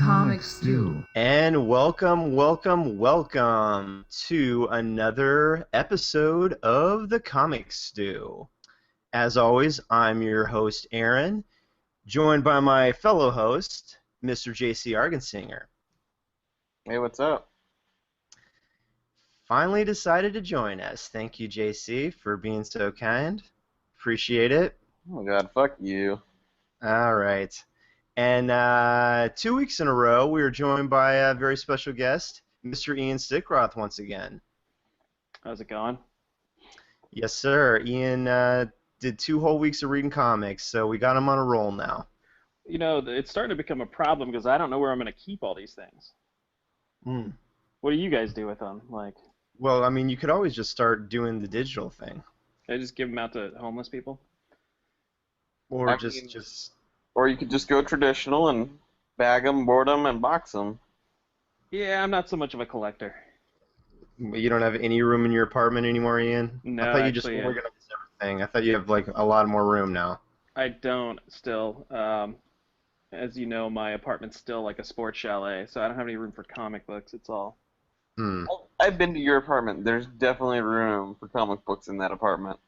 Comic Stew. And welcome to another episode of the Comic Stew. As always, I'm your host, Aaron, joined by my fellow host, Mr. J.C. Argensinger. Hey, what's up? Finally decided to join us. Thank you, J.C., for being so kind. Appreciate it. Oh, God, fuck you. All right. And 2 weeks in a row, we were joined by a very special guest, Mr. Ian Stickroth, once again. How's it going? Yes, sir. Ian did 2 whole weeks of reading comics, so we got him on a roll now. You know, it's starting to become a problem because I don't know where I'm going to keep all these things. What do you guys do with them? Well, I mean, you could always just start doing the digital thing. I just give them out to homeless people? Or I just... mean, Or you could just go traditional and bag them, board them, and box them. Yeah, I'm not so much of a collector. You don't have any room in your apartment anymore, Ian? No, I thought you actually, just organized everything. I thought you have, like, a lot more room now. I don't still. As you know, my apartment's still like a sports chalet, so I don't have any room for comic books. It's all. I've been to your apartment. There's definitely room for comic books in that apartment.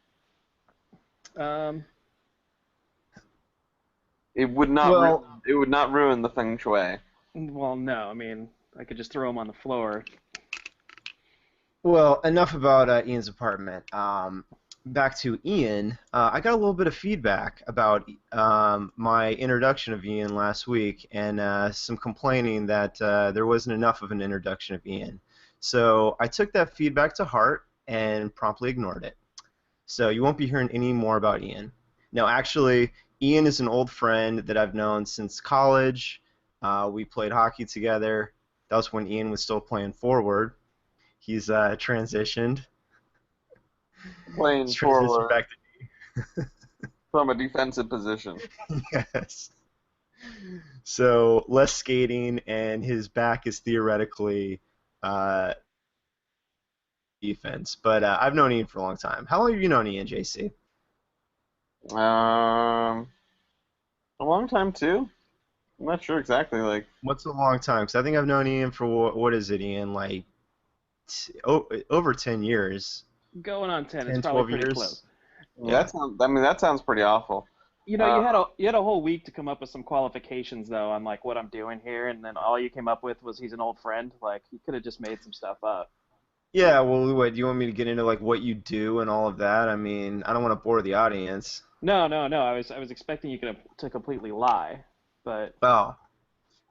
It would not. It would not ruin the feng shui. Well, no. I mean, I could just throw them on the floor. Well, enough about Ian's apartment. Back to Ian. I got a little bit of feedback about my introduction of Ian last week, and some complaining that there wasn't enough of an introduction of Ian. So I took that feedback to heart and promptly ignored it. So you won't be hearing any more about Ian. No, actually, Ian is an old friend that I've known since college. We played hockey together. That was when Ian was still playing forward. He's transitioned. Playing He's forward back to me. from a defensive position. Yes. So less skating, and his back is theoretically defense. But I've known Ian for a long time. How long have you known Ian, JC? A long time too. I'm not sure exactly. What's a long time? Because I think I've known Ian for what is it, Ian? Like over 10 years. Going on 10. 10, It's 12 probably pretty years. close. Yeah. That sounds pretty awful. You know, you had a whole week to come up with some qualifications though on like what I'm doing here, and then all you came up with was he's an old friend. Like you could have just made some stuff up. Yeah. Well, what do you want me to get into, like what you do and all of that? I mean, I don't want to bore the audience. No. I was expecting you to completely lie, but. Oh,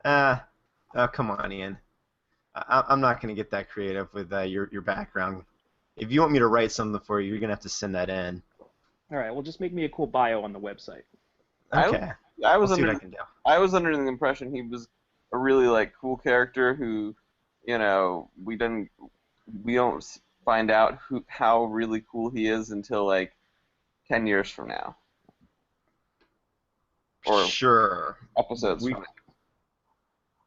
come on, Ian. I'm not going to get that creative with your background. If you want me to write something for you, you're going to have to send that in. All right, well, just make me a cool bio on the website. Okay. I was I'll see under. what I can do. I was under the impression he was a really cool character who, we don't find out how really cool he is until 10 years from now. Or sure. episodes from now.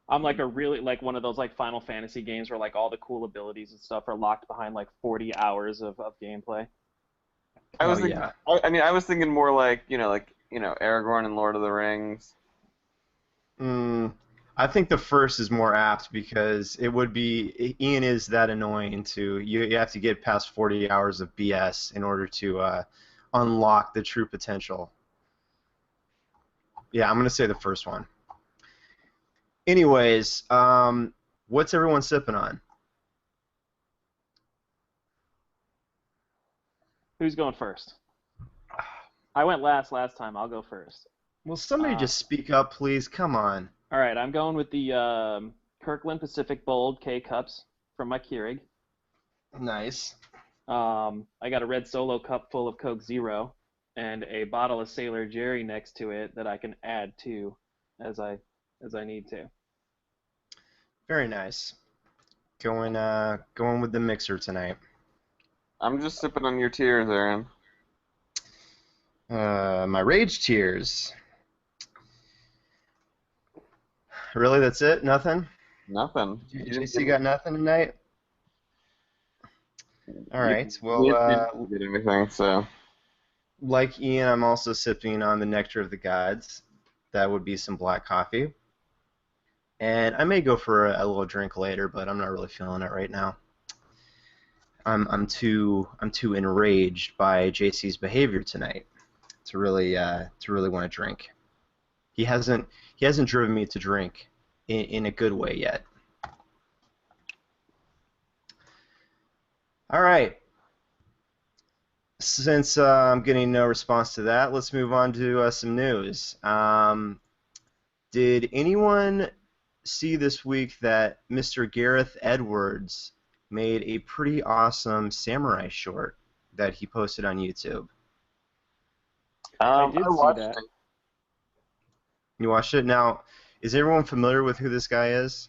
I'm like one of those Final Fantasy games where all the cool abilities and stuff are locked behind 40 hours of gameplay. I was thinking more Aragorn and Lord of the Rings. I think the first is more apt because it would be Ian is that annoying to you have to get past 40 hours of BS in order to unlock the true potential. Yeah, I'm gonna say the first one. Anyways, what's everyone sipping on? Who's going first? I went last time. I'll go first. Will somebody just speak up, please? Come on. All right, I'm going with the Kirkland Pacific Bold K-Cups from my Keurig. Nice. I got a red Solo cup full of Coke Zero and a bottle of Sailor Jerry next to it that I can add to as I need to. Very nice. Going with the mixer tonight. I'm just sipping on your tears, Aaron. My rage tears. Really, that's it? Nothing? Nothing. JC got nothing tonight? All right. Well, didn't get anything, so. Like Ian, I'm also sipping on the Nectar of the Gods. That would be some black coffee. and I may go for a little drink later, but I'm not really feeling it right now. I'm too enraged by JC's behavior tonight to really want to drink. He hasn't driven me to drink in a good way yet. All right. Since I'm getting no response to that, let's move on to some news. Did anyone see this week that Mr. Gareth Edwards made a pretty awesome samurai short that he posted on YouTube? I did I see watched that. it. You watched it? Now, is everyone familiar with who this guy is?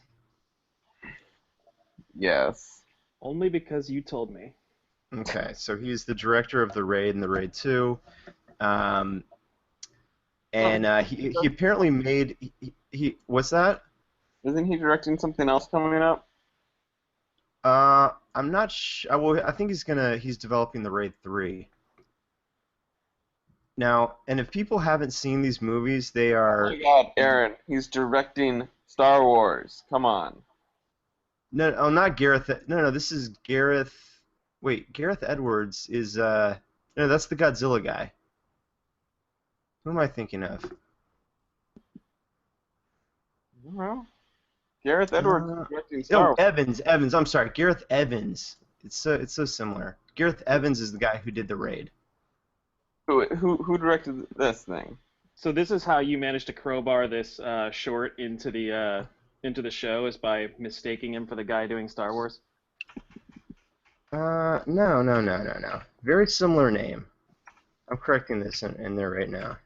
Yes. Only because you told me. Okay, so he's the director of The Raid and The Raid 2. Um, and he apparently made... What's that? Isn't he directing something else coming up? I'm not sure. Well, I think he's developing The Raid 3. Now, and if people haven't seen these movies, they Oh are... my God, Aaron, he's directing Star Wars. Come on. No, oh, not Gareth. No, this is Gareth... Wait, Gareth Edwards is... No, that's the Godzilla guy. Who am I thinking of? Well, Gareth Edwards is directing Star Oh, Wars. Evans. I'm sorry, Gareth Evans. It's so similar. Gareth Evans is the guy who did The Raid. Who directed this thing? So this is how you managed to crowbar this short into the show, is by mistaking him for the guy doing Star Wars. No. Very similar name. I'm correcting this in there right now.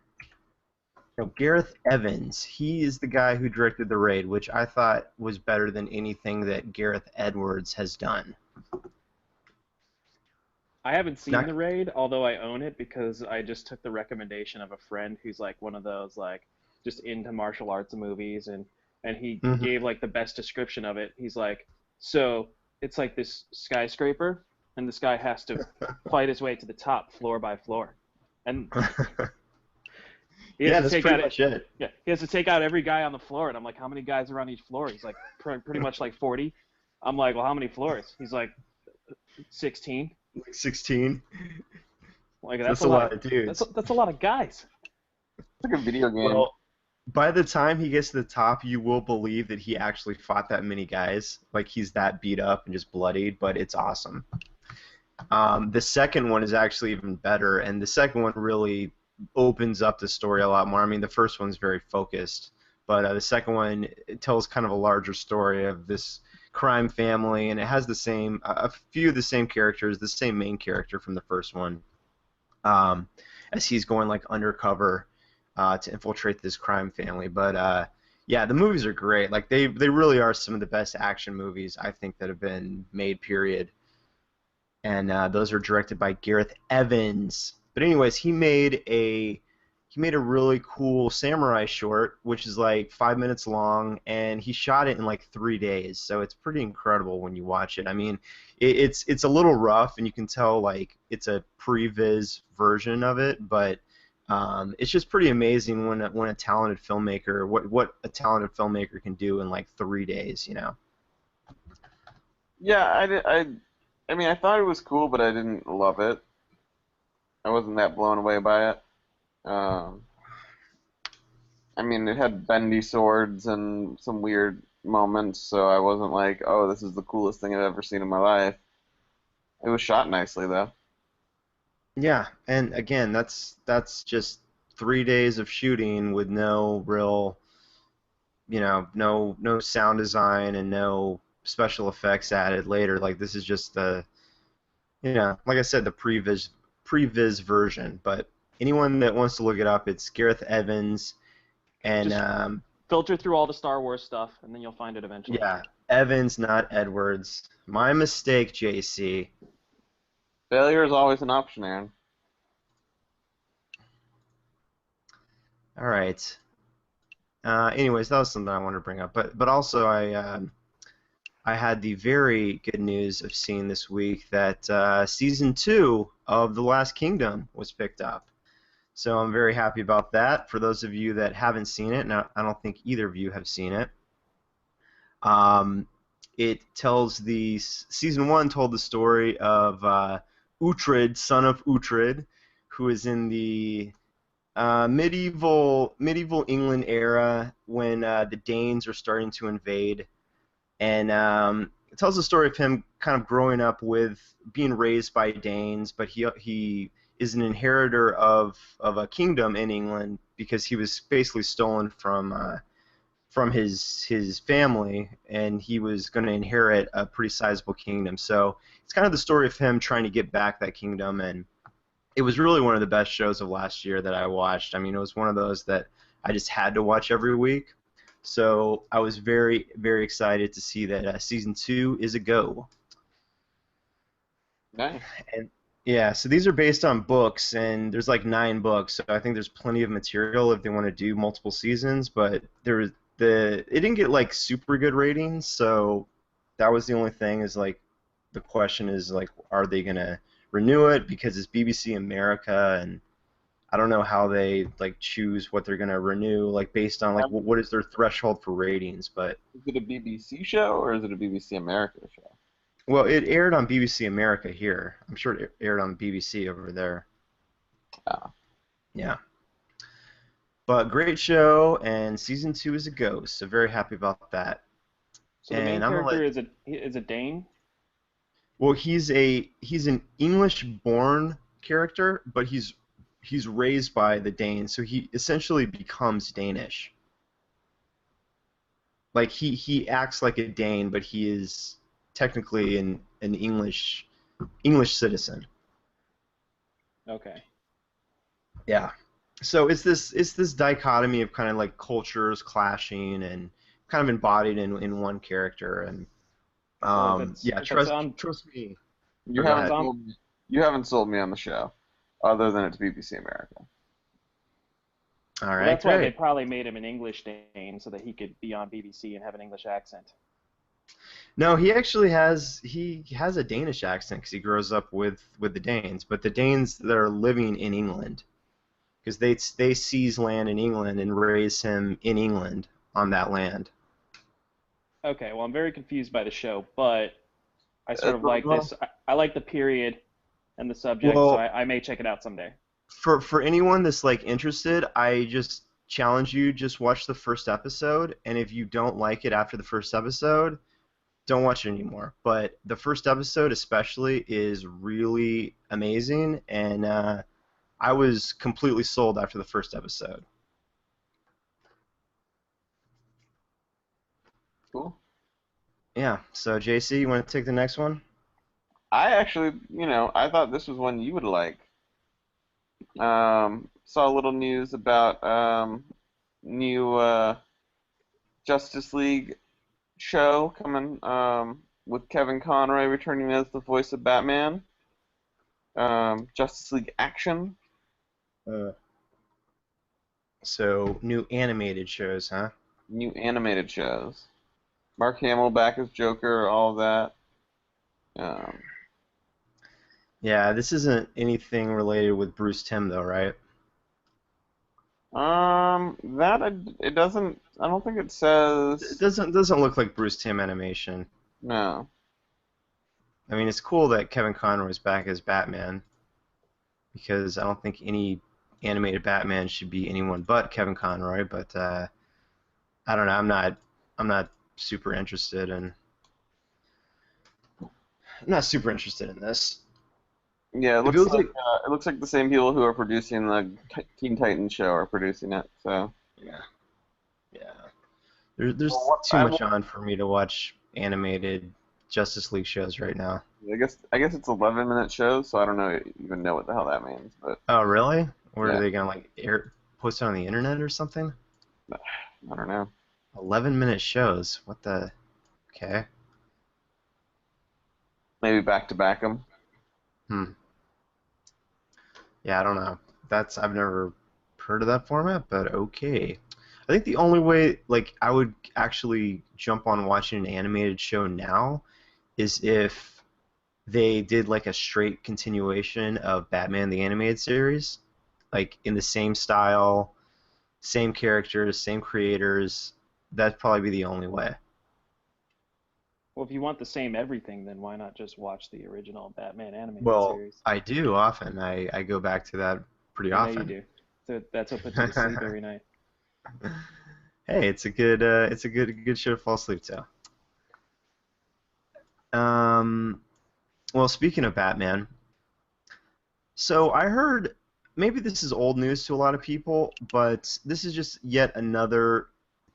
No, Gareth Evans. He is the guy who directed The Raid, which I thought was better than anything that Gareth Edwards has done. I haven't seen Not- The Raid, although I own it because I just took the recommendation of a friend who's like one of those like just into martial arts movies, and he Mhm. gave like the best description of it. He's like, so it's like this skyscraper, and this guy has to fight his way to the top floor by floor, and he has Yeah, to that's take pretty out much it. yeah, he has to take out every guy on the floor, and I'm like, how many guys are on each floor? He's like, pretty much like 40. I'm like, well, how many floors? He's like, 16. Like 16. Like That's a lot of dudes. That's a lot of guys. It's like a video game. Well, by the time he gets to the top, you will believe that he actually fought that many guys. Like, he's that beat up and just bloodied, but it's awesome. The second one is actually even better, and the second one really opens up the story a lot more. I mean, the first one's very focused, but the second one, it tells kind of a larger story of this crime family, and it has a few of the same characters, the same main character from the first one, as he's going like undercover to infiltrate this crime family. But yeah, the movies are great. Like they really are some of the best action movies I think that have been made. Period. And those are directed by Gareth Evans. But anyways, he made a really cool samurai short, which is like 5 minutes long, and he shot it in like 3 days. So it's pretty incredible when you watch it. I mean, it's a little rough, and you can tell like it's a previs version of it, but it's just pretty amazing when a talented filmmaker, what a talented filmmaker can do in like 3 days, you know. Yeah, I mean, I thought it was cool, but I didn't love it. I wasn't that blown away by it. I mean, it had bendy swords and some weird moments, so I wasn't like, oh, this is the coolest thing I've ever seen in my life. It was shot nicely, though. Yeah, and again, that's just 3 days of shooting with no real, no sound design and no special effects added later. Like this is just like I said, the previs version. But anyone that wants to look it up, it's Gareth Evans, and Just filter through all the Star Wars stuff, and then you'll find it eventually. yeah, Evans, not Edwards. My mistake, JC. Failure is always an option, Aaron. All right. Anyways, that was something I wanted to bring up. But also I had the very good news of seeing this week that season 2 of The Last Kingdom was picked up. So I'm very happy about that. For those of you that haven't seen it, and I don't think either of you have seen it, Um, it tells season one told the story of Uhtred, son of Uhtred, who is in the medieval England era when the Danes are starting to invade, and it tells the story of him kind of growing up with being raised by Danes, but he is an inheritor of a kingdom in England because he was basically stolen from his family, and he was going to inherit a pretty sizable kingdom. So it's kind of the story of him trying to get back that kingdom, and it was really one of the best shows of last year that I watched. I mean, it was one of those that I just had to watch every week. So I was very, very excited to see that season two is a go. Nice. And yeah, so these are based on books, and there's like 9 books. So I think there's plenty of material if they want to do multiple seasons. But it didn't get like super good ratings, so that was the only thing. Is like the question is like, are they gonna renew it because it's BBC America, and I don't know how they like choose what they're gonna renew, like based on like what is their threshold for ratings. But Is it a BBC show or is it a BBC America show? well, it aired on BBC America here. I'm sure it aired on BBC over there. Oh. Yeah. But great show, and season two is a go, so very happy about that. So the main And I'm gonna character let is a Dane. well, he's an English-born character, but he's raised by the Danes, so he essentially becomes Danish. Like he acts like a Dane, but he is technically an English citizen. Okay. Yeah. So it's this dichotomy of kind of like cultures clashing and kind of embodied in one character, and Well, if it's yeah, if it's on trust me. You Go haven't ahead. sold me. You haven't sold me on the show, other than it's BBC America. All well, right, that's why they great. probably made him an English Dane so that he could be on BBC and have an English accent. No, he actually has a Danish accent because he grows up with the Danes, but the Danes that are living in England because they seize land in England and raise him in England on that land. Okay, well, I'm very confused by the show, but I sort of like Well, this. I like the period and the subject, so well, I may check it out someday. for anyone that's like interested, I just challenge you just watch the first episode, and if you don't like it after the first episode, don't watch it anymore. But the first episode especially is really amazing, and I was completely sold after the first episode. Cool. Yeah. So JC, you want to take the next one? I actually, I thought this was one you would like. Saw a little news about new Justice League show coming with Kevin Conroy returning as the voice of Batman. Justice League Action. Uh, so new animated shows, huh? New animated shows. Mark Hamill back as Joker, all of that. Um, Yeah, this isn't anything related with Bruce Timm though, right? it doesn't. I don't think it It says. doesn't look like Bruce Timm animation. No. I mean, it's cool that Kevin Conroy's back as Batman because I don't think any animated Batman should be anyone but Kevin Conroy. But I don't know. I'm not super interested in. I'm not super interested in this. Yeah, It feels like it looks like the same people who are producing the Teen Titans show are producing it. So. yeah, yeah. There's Well, what, too much on for me to watch animated Justice League shows right now. I guess it's 11-minute shows, so I don't even know what the hell that means, but Oh, really? Or are yeah, they gonna like post it on the internet or something? I don't know. 11-minute shows. What the? Okay. Maybe back to back them. Hmm. Yeah, I don't know. I've never heard of that format, but okay. I think the only way like I would actually jump on watching an animated show now is if they did like a straight continuation of Batman the Animated Series, like in the same style, same characters, same creators. That'd probably be the only way. Well, if you want the same everything, then why not just watch the original Batman animated Well, series? I do often. I go back to that pretty I know you often. do. So that's what puts you to sleep every night. Hey, it's a good show to fall asleep to. Um, well, speaking of Batman, so I heard maybe this is old news to a lot of people, but this is just yet another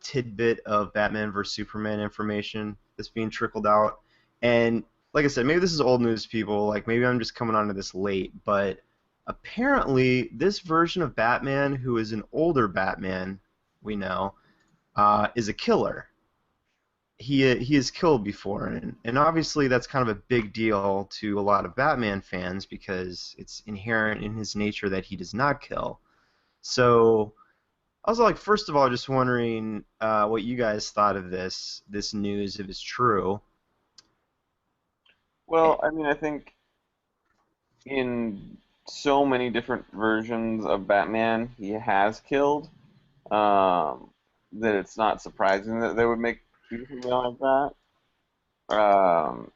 tidbit of Batman vs Superman information that's being trickled out. And like I said, maybe this is old news to people. Like maybe I'm just coming onto this late, but apparently this version of Batman, who is an older Batman, we know, is a killer. He has killed before, and obviously that's kind of a big deal to a lot of Batman fans because it's inherent in his nature that he does not kill. So I was like, first of all, just wondering what you guys thought of this news, if it's true. Well, I mean, I think in so many different versions of Batman, he has killed. Um, that it's not surprising that they would do something like that. Um,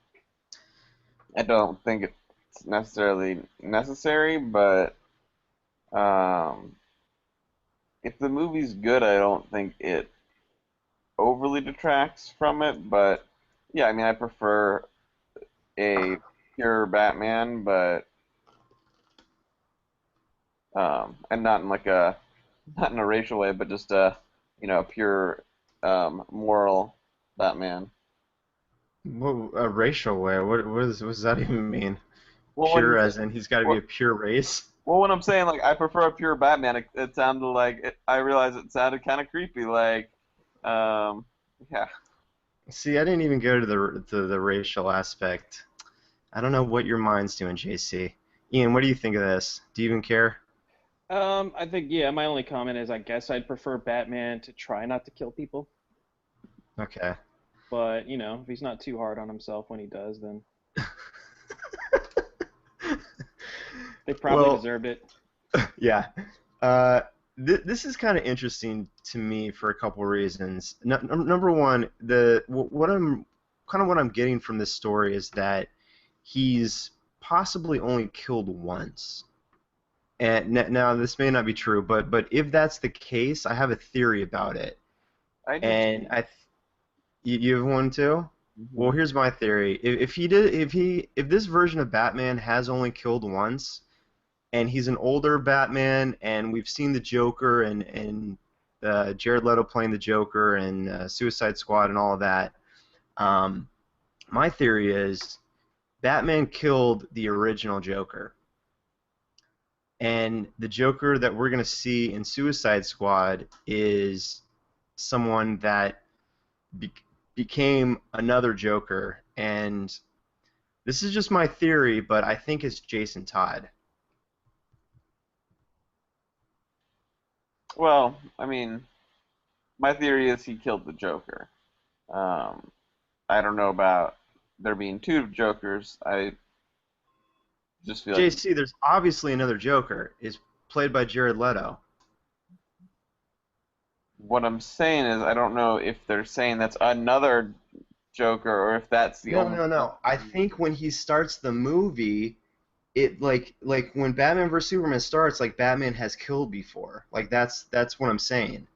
I don't think it's necessarily necessary, but um, if the movie's good, I don't think it overly detracts from it. But yeah, I mean, I prefer a pure Batman, but and not in like a not in a racial way, but just a pure moral Batman. Well, a racial way. What does that even mean? Well, when you Pure say, as in he's got to be well, a pure race? well, when I'm saying like I prefer a pure Batman, it sounded like I realized it sounded kind of creepy. Like, um, yeah. See, I didn't even go to the racial aspect. I don't know what your mind's doing, JC. Ian, what do you think of this? Do you even care? I think yeah. My only comment is I guess I'd prefer Batman to try not to kill people, Okay. but if he's not too hard on himself when he does, then they probably Well, deserved it. yeah. This is kind of interesting to me for a couple reasons. Number one, what I'm getting from this story is that he's possibly only killed once. And now this may not be true, but if that's the case, I have a theory about it. I do And too. you have one too? Well, Hmm. here's my theory. If this version of Batman has only killed once, and he's an older Batman, and we've seen the Joker and Jared Leto playing the Joker and Suicide Squad and all of that. Um, my theory is Batman killed the original Joker, and the Joker that we're gonna see in Suicide Squad is someone that be- became another Joker, and this is just my theory, but I think it's Jason Todd. Well, I mean, my theory is he killed the Joker. Um, I don't know about there being two Jokers. I just feel like JC, there's obviously another Joker. Is played by Jared Leto. what I'm saying is I don't know if they're saying that's another Joker or if that's the No, only no, Joker. no. I think when he starts the movie, it like when Batman vs Superman starts, like Batman has killed before. Like that's what I'm saying.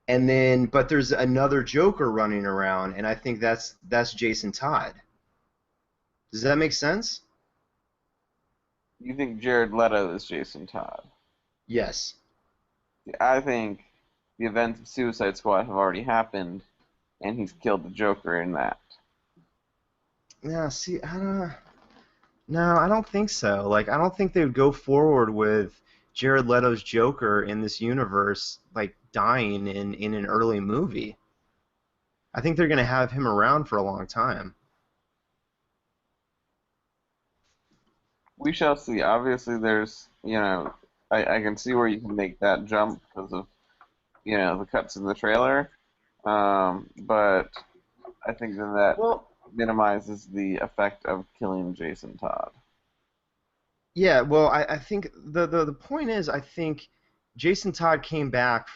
And then, but there's another Joker running around, and I think that's Jason Todd. Does that make sense? You think Jared Leto is Jason Todd? Yes. I think the events of Suicide Squad have already happened, and he's killed the Joker in that. Yeah. See, I don't. No, I don't think so. Like, I don't think they would go forward with Jared Leto's Joker in this universe, like dying in an early movie. I think they're gonna have him around for a long time. We shall see. Obviously, I can see where you can make that jump because of, the cuts in the trailer. But I think then that Well, minimizes the effect of killing Jason Todd. yeah. Well, I think the point is, I think Jason Todd came back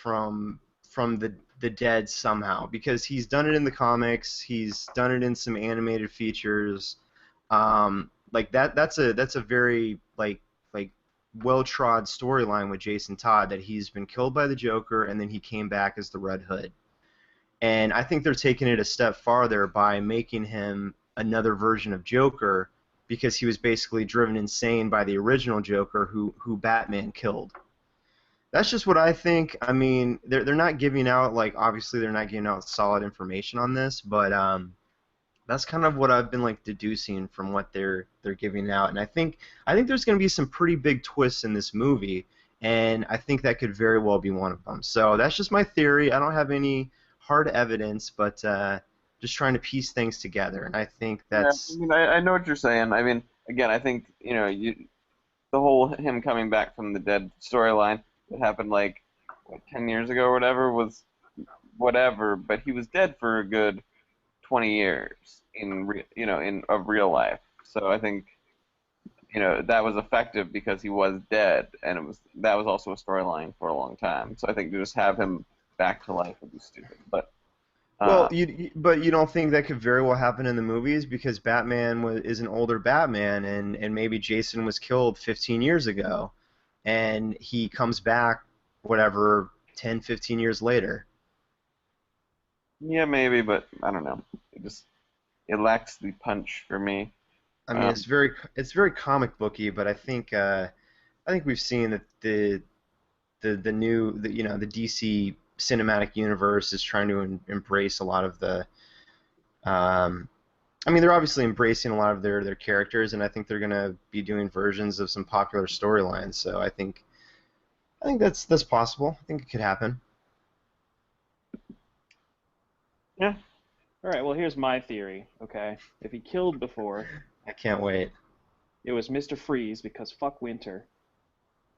from the dead somehow, because he's done it in the comics, he's done it in some animated features. Like that's a very like well-trod storyline with Jason Todd, that he's been killed by the Joker and then he came back as the Red Hood. And I think they're taking it a step farther by making him another version of Joker, because he was basically driven insane by the original Joker who Batman killed. That's just what I think. I mean, they're not giving out, like, obviously they're not giving out solid information on this, but that's kind of what I've been like deducing from what they're giving out. And I think there's going to be some pretty big twists in this movie, and I think that could very well be one of them. So that's just my theory. I don't have any hard evidence, but just trying to piece things together. And I think that's... Yeah, I mean, I know what you're saying. I mean, again, I think, the whole him coming back from the dead storyline that happened like, what, 10 years ago or whatever was whatever, but he was dead for a good 20 years in real life. So I think, that was effective because he was dead, and that was also a storyline for a long time. So I think to just have him back to life would be stupid. But Well, but you don't think that could very well happen in the movies, because Batman is an older Batman, and maybe Jason was killed 15 years ago, and he comes back, whatever, 10, 15 years later. yeah, maybe, but I don't know. It lacks the punch for me. I mean, it's very comic booky, but I think we've seen that the new the DC cinematic universe is trying to embrace a lot of the I mean, they're obviously embracing a lot of their characters, and I think they're going to be doing versions of some popular storylines. So I think that's possible. I think it could happen. Yeah. All right, well, here's my theory, okay? If he killed before, I can't wait. it was Mr. Freeze, because fuck Winter.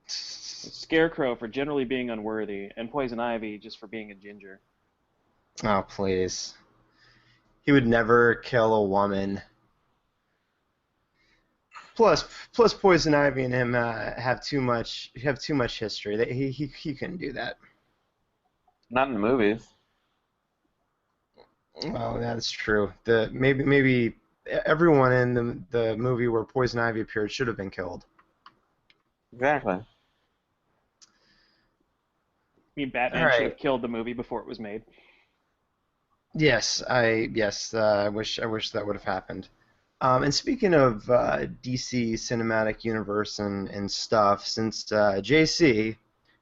Scarecrow for generally being unworthy, and Poison Ivy just for being a ginger. Oh, please. He would never kill a woman. Plus Poison Ivy and him have too much history. He couldn't do that. Not in the movies. Well, that's true. Maybe everyone in the movie where Poison Ivy appeared should have been killed. Exactly. I mean, Batman All should right. have killed the movie before it was made. Yes, I wish that would have happened. And speaking of DC Cinematic Universe and stuff, since JC,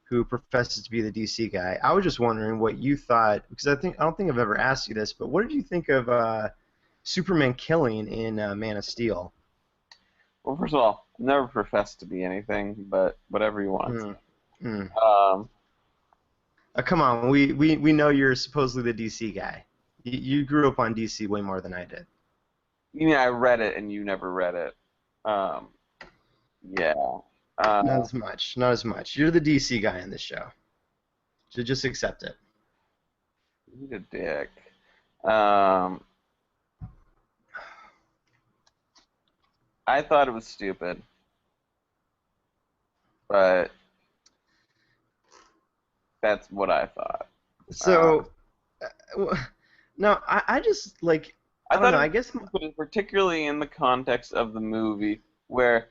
who professes to be the DC guy, I was just wondering what you thought, because I don't think I've ever asked you this, but what did you think of Superman killing in Man of Steel? Well, first of all, never professed to be anything, but whatever you want. Mm, mm. Um, Come on, we know you're supposedly the DC guy. You grew up on DC way more than I did. you mean I read it and you never read it? Yeah. Not as much. Not as much. You're the DC guy in this show. So just accept it. He's a dick. I thought it was stupid, but that's what I thought. So, no, I just like I don't thought know. it I was guess stupid, particularly in the context of the movie, where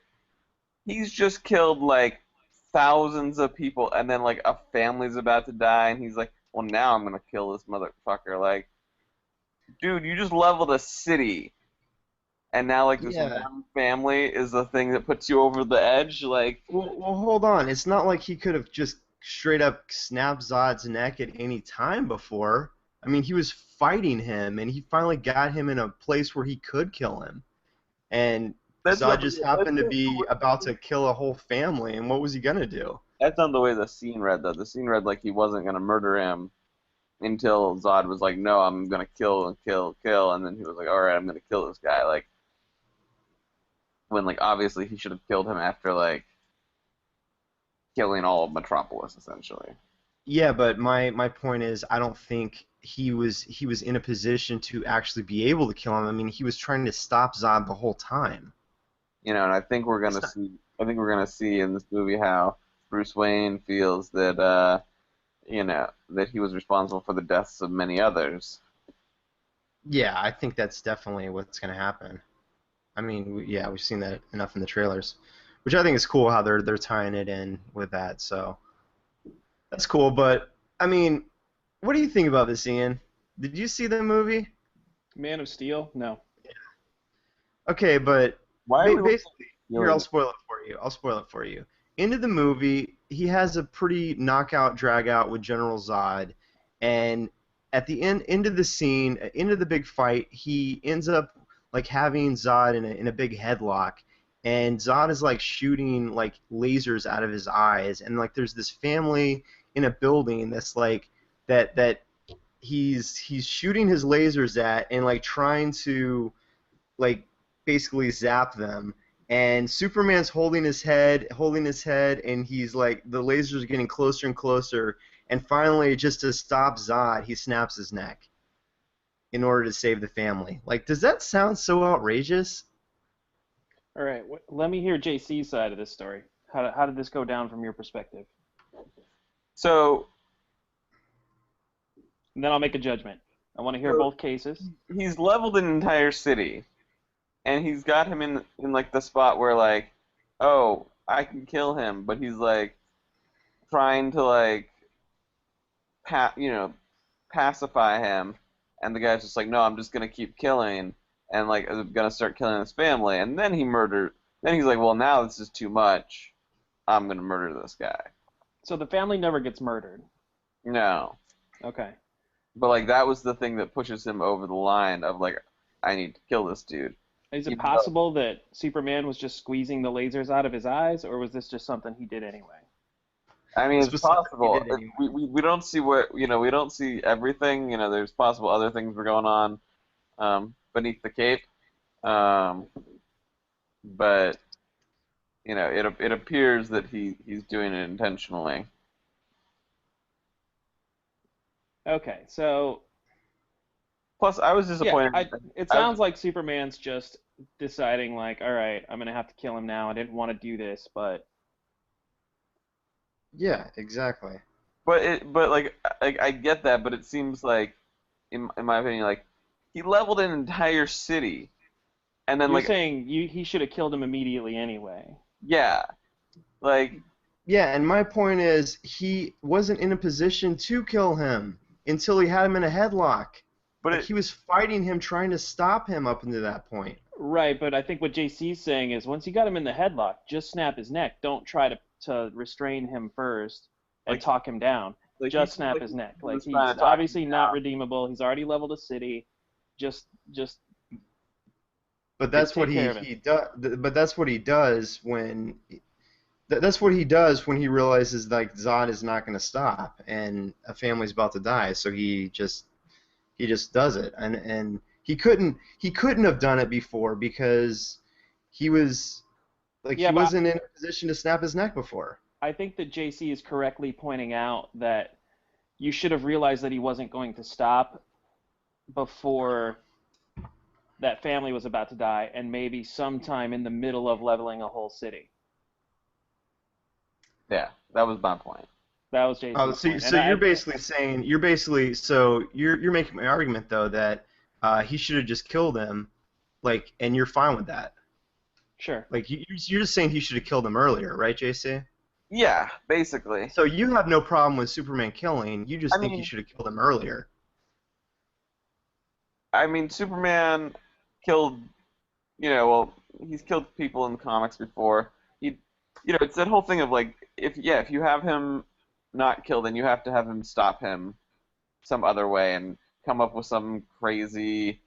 he's just killed like thousands of people, and then like a family's about to die, and he's like, "Well, now I'm gonna kill this motherfucker." Like, dude, you just leveled a city, and now like this yeah. one family is the thing that puts you over the edge. Like, Well, hold on. It's not like he could have just straight up snapped Zod's neck at any time before. I mean, he was fighting him, and he finally got him in a place where he could kill him. And that's Zod not just happened to be about to kill a whole family, and what was he gonna do? that's not the way the scene read, though. The scene read like he wasn't gonna murder him until Zod was like, "No, I'm gonna kill and kill, kill," and then he was like, "All right, I'm gonna kill this guy." Like, when like obviously he should have killed him after like killing all of Metropolis, essentially. Yeah, but my point is, I don't think he was in a position to actually be able to kill him. I mean, he was trying to stop Zod the whole time. And I think we're gonna see. I think we're gonna see in this movie how Bruce Wayne feels that that he was responsible for the deaths of many others. Yeah, I think that's definitely what's going to happen. I mean, yeah, we've seen that enough in the trailers, which I think is cool how they're tying it in with that. So that's cool. But I mean, what do you think about this, Ian? Did you see the movie? Man of Steel? No. Okay, but Why are we basically, here I'll feeling? spoil it for you. I'll spoil it for you. Into the movie, he has a pretty knockout drag out with General Zod, and at the end of the scene, into the big fight, he ends up like having Zod in a big headlock, and Zod is like shooting like lasers out of his eyes, and like there's this family in a building that's like that he's shooting his lasers at and like trying to like basically zap them. And Superman's holding his head, and he's like the lasers are getting closer and closer. And finally, just to stop Zod, he snaps his neck in order to save the family. Like, does that sound so outrageous? All right. Let me hear JC's side of this story. How did this go down from your perspective? So And then I'll make a judgment. I want to hear both cases. he's leveled an entire city, and he's got him in like the spot where like, oh, I can kill him, but he's like trying to like pacify him, and the guy's just like, no, I'm just gonna keep killing, and like I'm gonna start killing his family, and then then he's like, well, now this is too much, I'm gonna murder this guy. So the family never gets murdered. No, Okay. but like that was the thing that pushes him over the line of like, I need to kill this dude. Is it Even though- possible that Superman was just squeezing the lasers out of his eyes, or was this just something he did anyway? I mean, it's Specifically possible. did anyway. We don't see we don't see everything. There's possible other things were going on beneath the cape. But it appears that he's doing it intentionally. Okay, so Plus, I was yeah, disappointed. it sounds like Superman's just deciding like, all right, I'm gonna have to kill him now. I didn't want to do this, but Yeah, exactly. but like I get that, but it seems like in my opinion, like he leveled an entire city, and then you're like saying he should have killed him immediately anyway. yeah, like Yeah, and my point is he wasn't in a position to kill him until he had him in a headlock. but Like he was fighting him, trying to stop him up until that point. Right, but I think what JC's saying is once you got him in the headlock, just snap his neck. Don't try to restrain him first and Like- talk him down. like Just he- snap like his neck. he Like was he's trying to talk obviously him not down. redeemable. He's already leveled a city. Just But that's take what care of he does. But that's what he does when. That's what he does when he realizes like Zod is not going to stop and a family's about to die. So he just does it, and he couldn't have done it before because he was like Yeah, he but wasn't in a position to snap his neck before. I think that JC is correctly pointing out that you should have realized that he wasn't going to stop before that family was about to die, and maybe sometime in the middle of leveling a whole city. Yeah, that was my point. That was JC's Oh, so point. so And you're basically saying you're making my argument though that he should have just killed him, like, and you're fine with that. sure. Like you're just saying he should have killed him earlier, right, JC? Yeah, basically. So you have no problem with Superman killing. You just I think mean- he should have killed him earlier. I mean, Superman killed, well, he's killed people in the comics before. It's that whole thing of like, if you have him not killed, then you have to have him stop him some other way and come up with some crazy,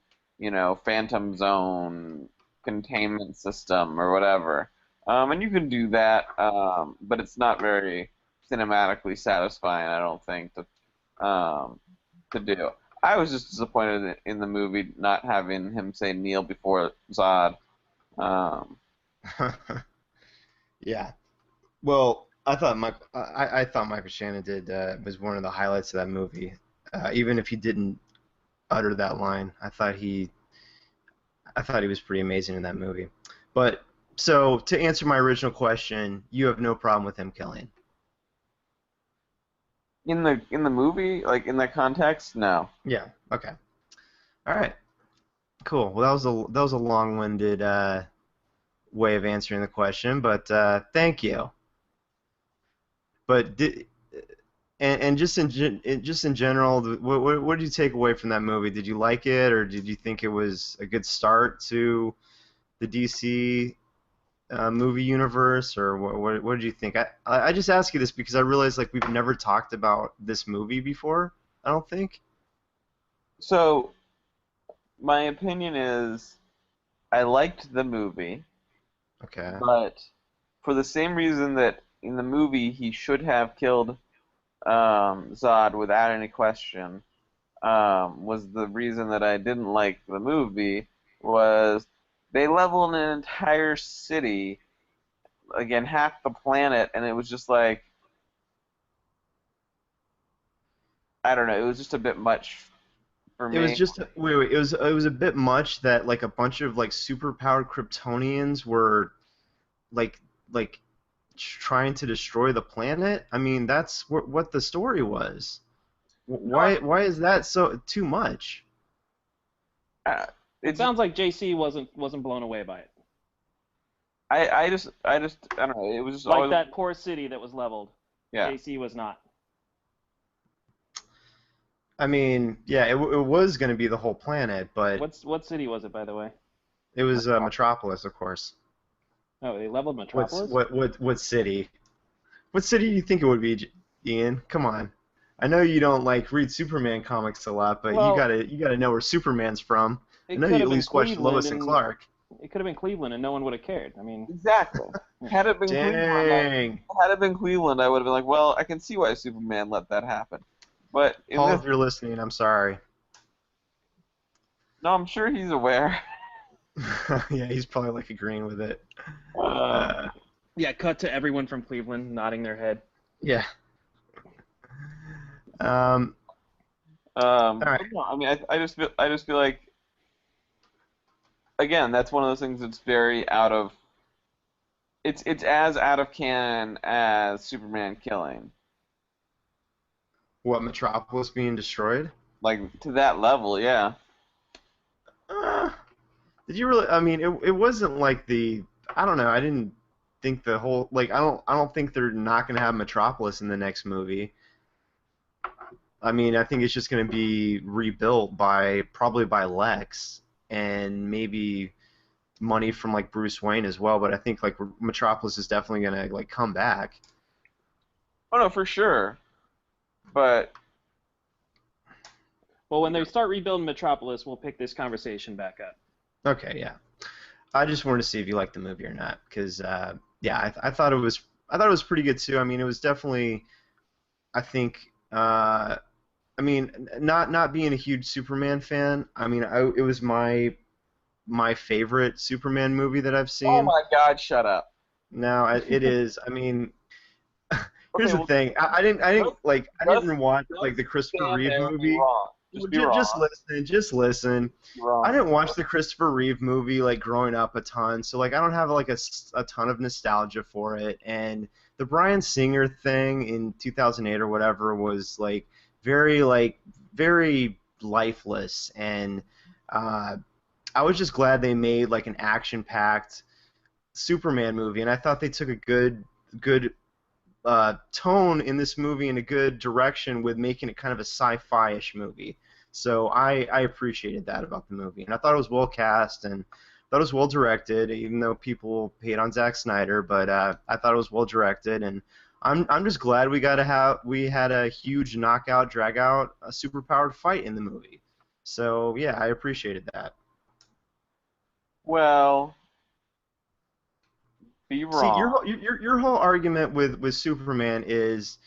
Phantom Zone containment system or whatever. And you can do that, but it's not very cinematically satisfying, I don't think, to do. I was just disappointed in the movie not having him say kneel before Zod. Yeah. Well, I thought I thought Michael Shannon was one of the highlights of that movie. Even if he didn't utter that line, I thought he was pretty amazing in that movie. But so to answer my original question, you have no problem with him killing. In the movie, like in that context, no. Yeah. Okay. All right. Cool. Well, that was a long-winded way of answering the question, but thank you. But and just in general, what did you take away from that movie? Did you like it, or did you think it was a good start to the DC movie universe, or what did you think? I just ask you this because I realize like we've never talked about this movie before. I don't think. So my opinion is I liked the movie, Okay. but for the same reason that in the movie he should have killed Zod without any question, was the reason that I didn't like the movie was they leveled an entire city, again half the planet, and it was just like I don't know, it was just a bit much for It was me. just wait. It was a bit much that like a bunch of like superpowered Kryptonians were like trying to destroy the planet. I mean, that's what the story was. No, I Why is that so too much? uh, It it's sounds like JC wasn't blown away by it. I just I don't know. It was just Like always that poor city that was leveled. yeah. JC was not. I mean, yeah, it was going to be the whole planet, but What city was it, by the way? it was Metropolis, of course. Oh, they leveled Metropolis? What city? What city do you think it would be, Ian? Come on. I know you don't like read Superman comics a lot, but you Well, gotta know where Superman's from. I it know could you at have been least watched Cleveland, Lois and and Clark. it could have been Cleveland, and no one would have cared. I mean, Exactly. Had it been Cleveland, Dang. had it been Cleveland, I would have been like, well, I can see why Superman let that happen. But in Paul, this, if you're listening, I'm sorry. no, I'm sure he's aware. Yeah, he's probably like agreeing with it. Um, Uh, yeah, cut to everyone from Cleveland nodding their head. yeah. Um, all right. but no, I mean, I just feel like, again, that's one of those things that's very out of. It's as out of canon as Superman killing, What, Metropolis being destroyed? like to that level, yeah. Uh, did you really? I mean, it wasn't like the. I don't know. I didn't think the whole like. I don't think they're not gonna have Metropolis in the next movie. I mean, I think it's just gonna be rebuilt by probably by Lex and maybe money from like Bruce Wayne as well. But I think like Metropolis is definitely gonna like come back. Oh no, for sure. But Well, when they start rebuilding Metropolis, we'll pick this conversation back up. Okay, yeah. I just wanted to see if you liked the movie or not, because yeah, I thought it was pretty good too. I mean, it was definitely, I think, I mean, not being a huge Superman fan. I mean, it was my favorite Superman movie that I've oh seen. my God, shut up. Now it is. I mean, here's Okay, the well, thing. just I just didn't watch like just the Christopher stand Reeve there and be movie. wrong. Just be Just wrong. listen. Just listen. Be I wrong. didn't watch the Christopher Reeve movie like growing up a ton, so like I don't have like a ton of nostalgia for it. And the Bryan Singer thing in 2008 or whatever was like very lifeless, and uh, I was just glad they made like an action-packed Superman movie, and I thought they took a good tone in this movie in a good direction with making it kind of a sci-fi-ish movie. So I appreciated that about the movie, and I thought it was well cast and thought it was well directed, even though people hate on Zack Snyder. But I thought it was well directed, and I'm just glad we had a huge knockout, drag out, a superpowered fight in the movie. So yeah, I appreciated that. Well, be See, wrong. your whole argument with Superman is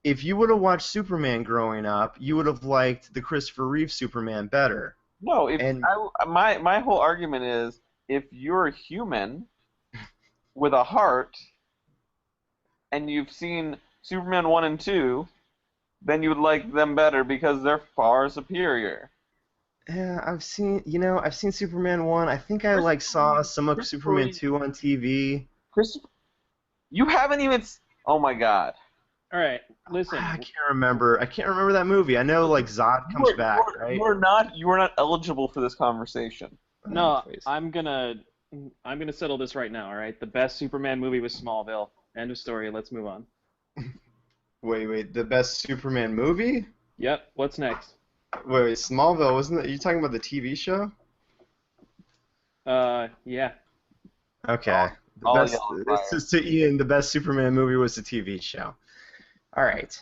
if you would have watched Superman growing up, you would have liked the Christopher Reeve Superman better. No, if And my whole argument is if you're a human with a heart and you've seen Superman 1 and 2, then you would like them better because they're far superior. yeah, I've seen Superman 1. I think I like Christopher saw Reeve, some of Christopher Superman Reeve, 2 on TV. Christopher, you haven't even. Oh my God. All right, listen. I can't remember. I can't remember that movie. I know like Zod You comes are, back, right? you are not eligible for this conversation. Oh, No, please. I'm gonna settle this right now. All right, the best Superman movie was Smallville. End of story. Let's move on. Wait. The best Superman movie? Yep. What's next? Wait, Smallville, wasn't it? Are you talking about the TV show? Yeah. Okay. The All best. yellow This fire. is to Ian. The best Superman movie was the TV show. All right.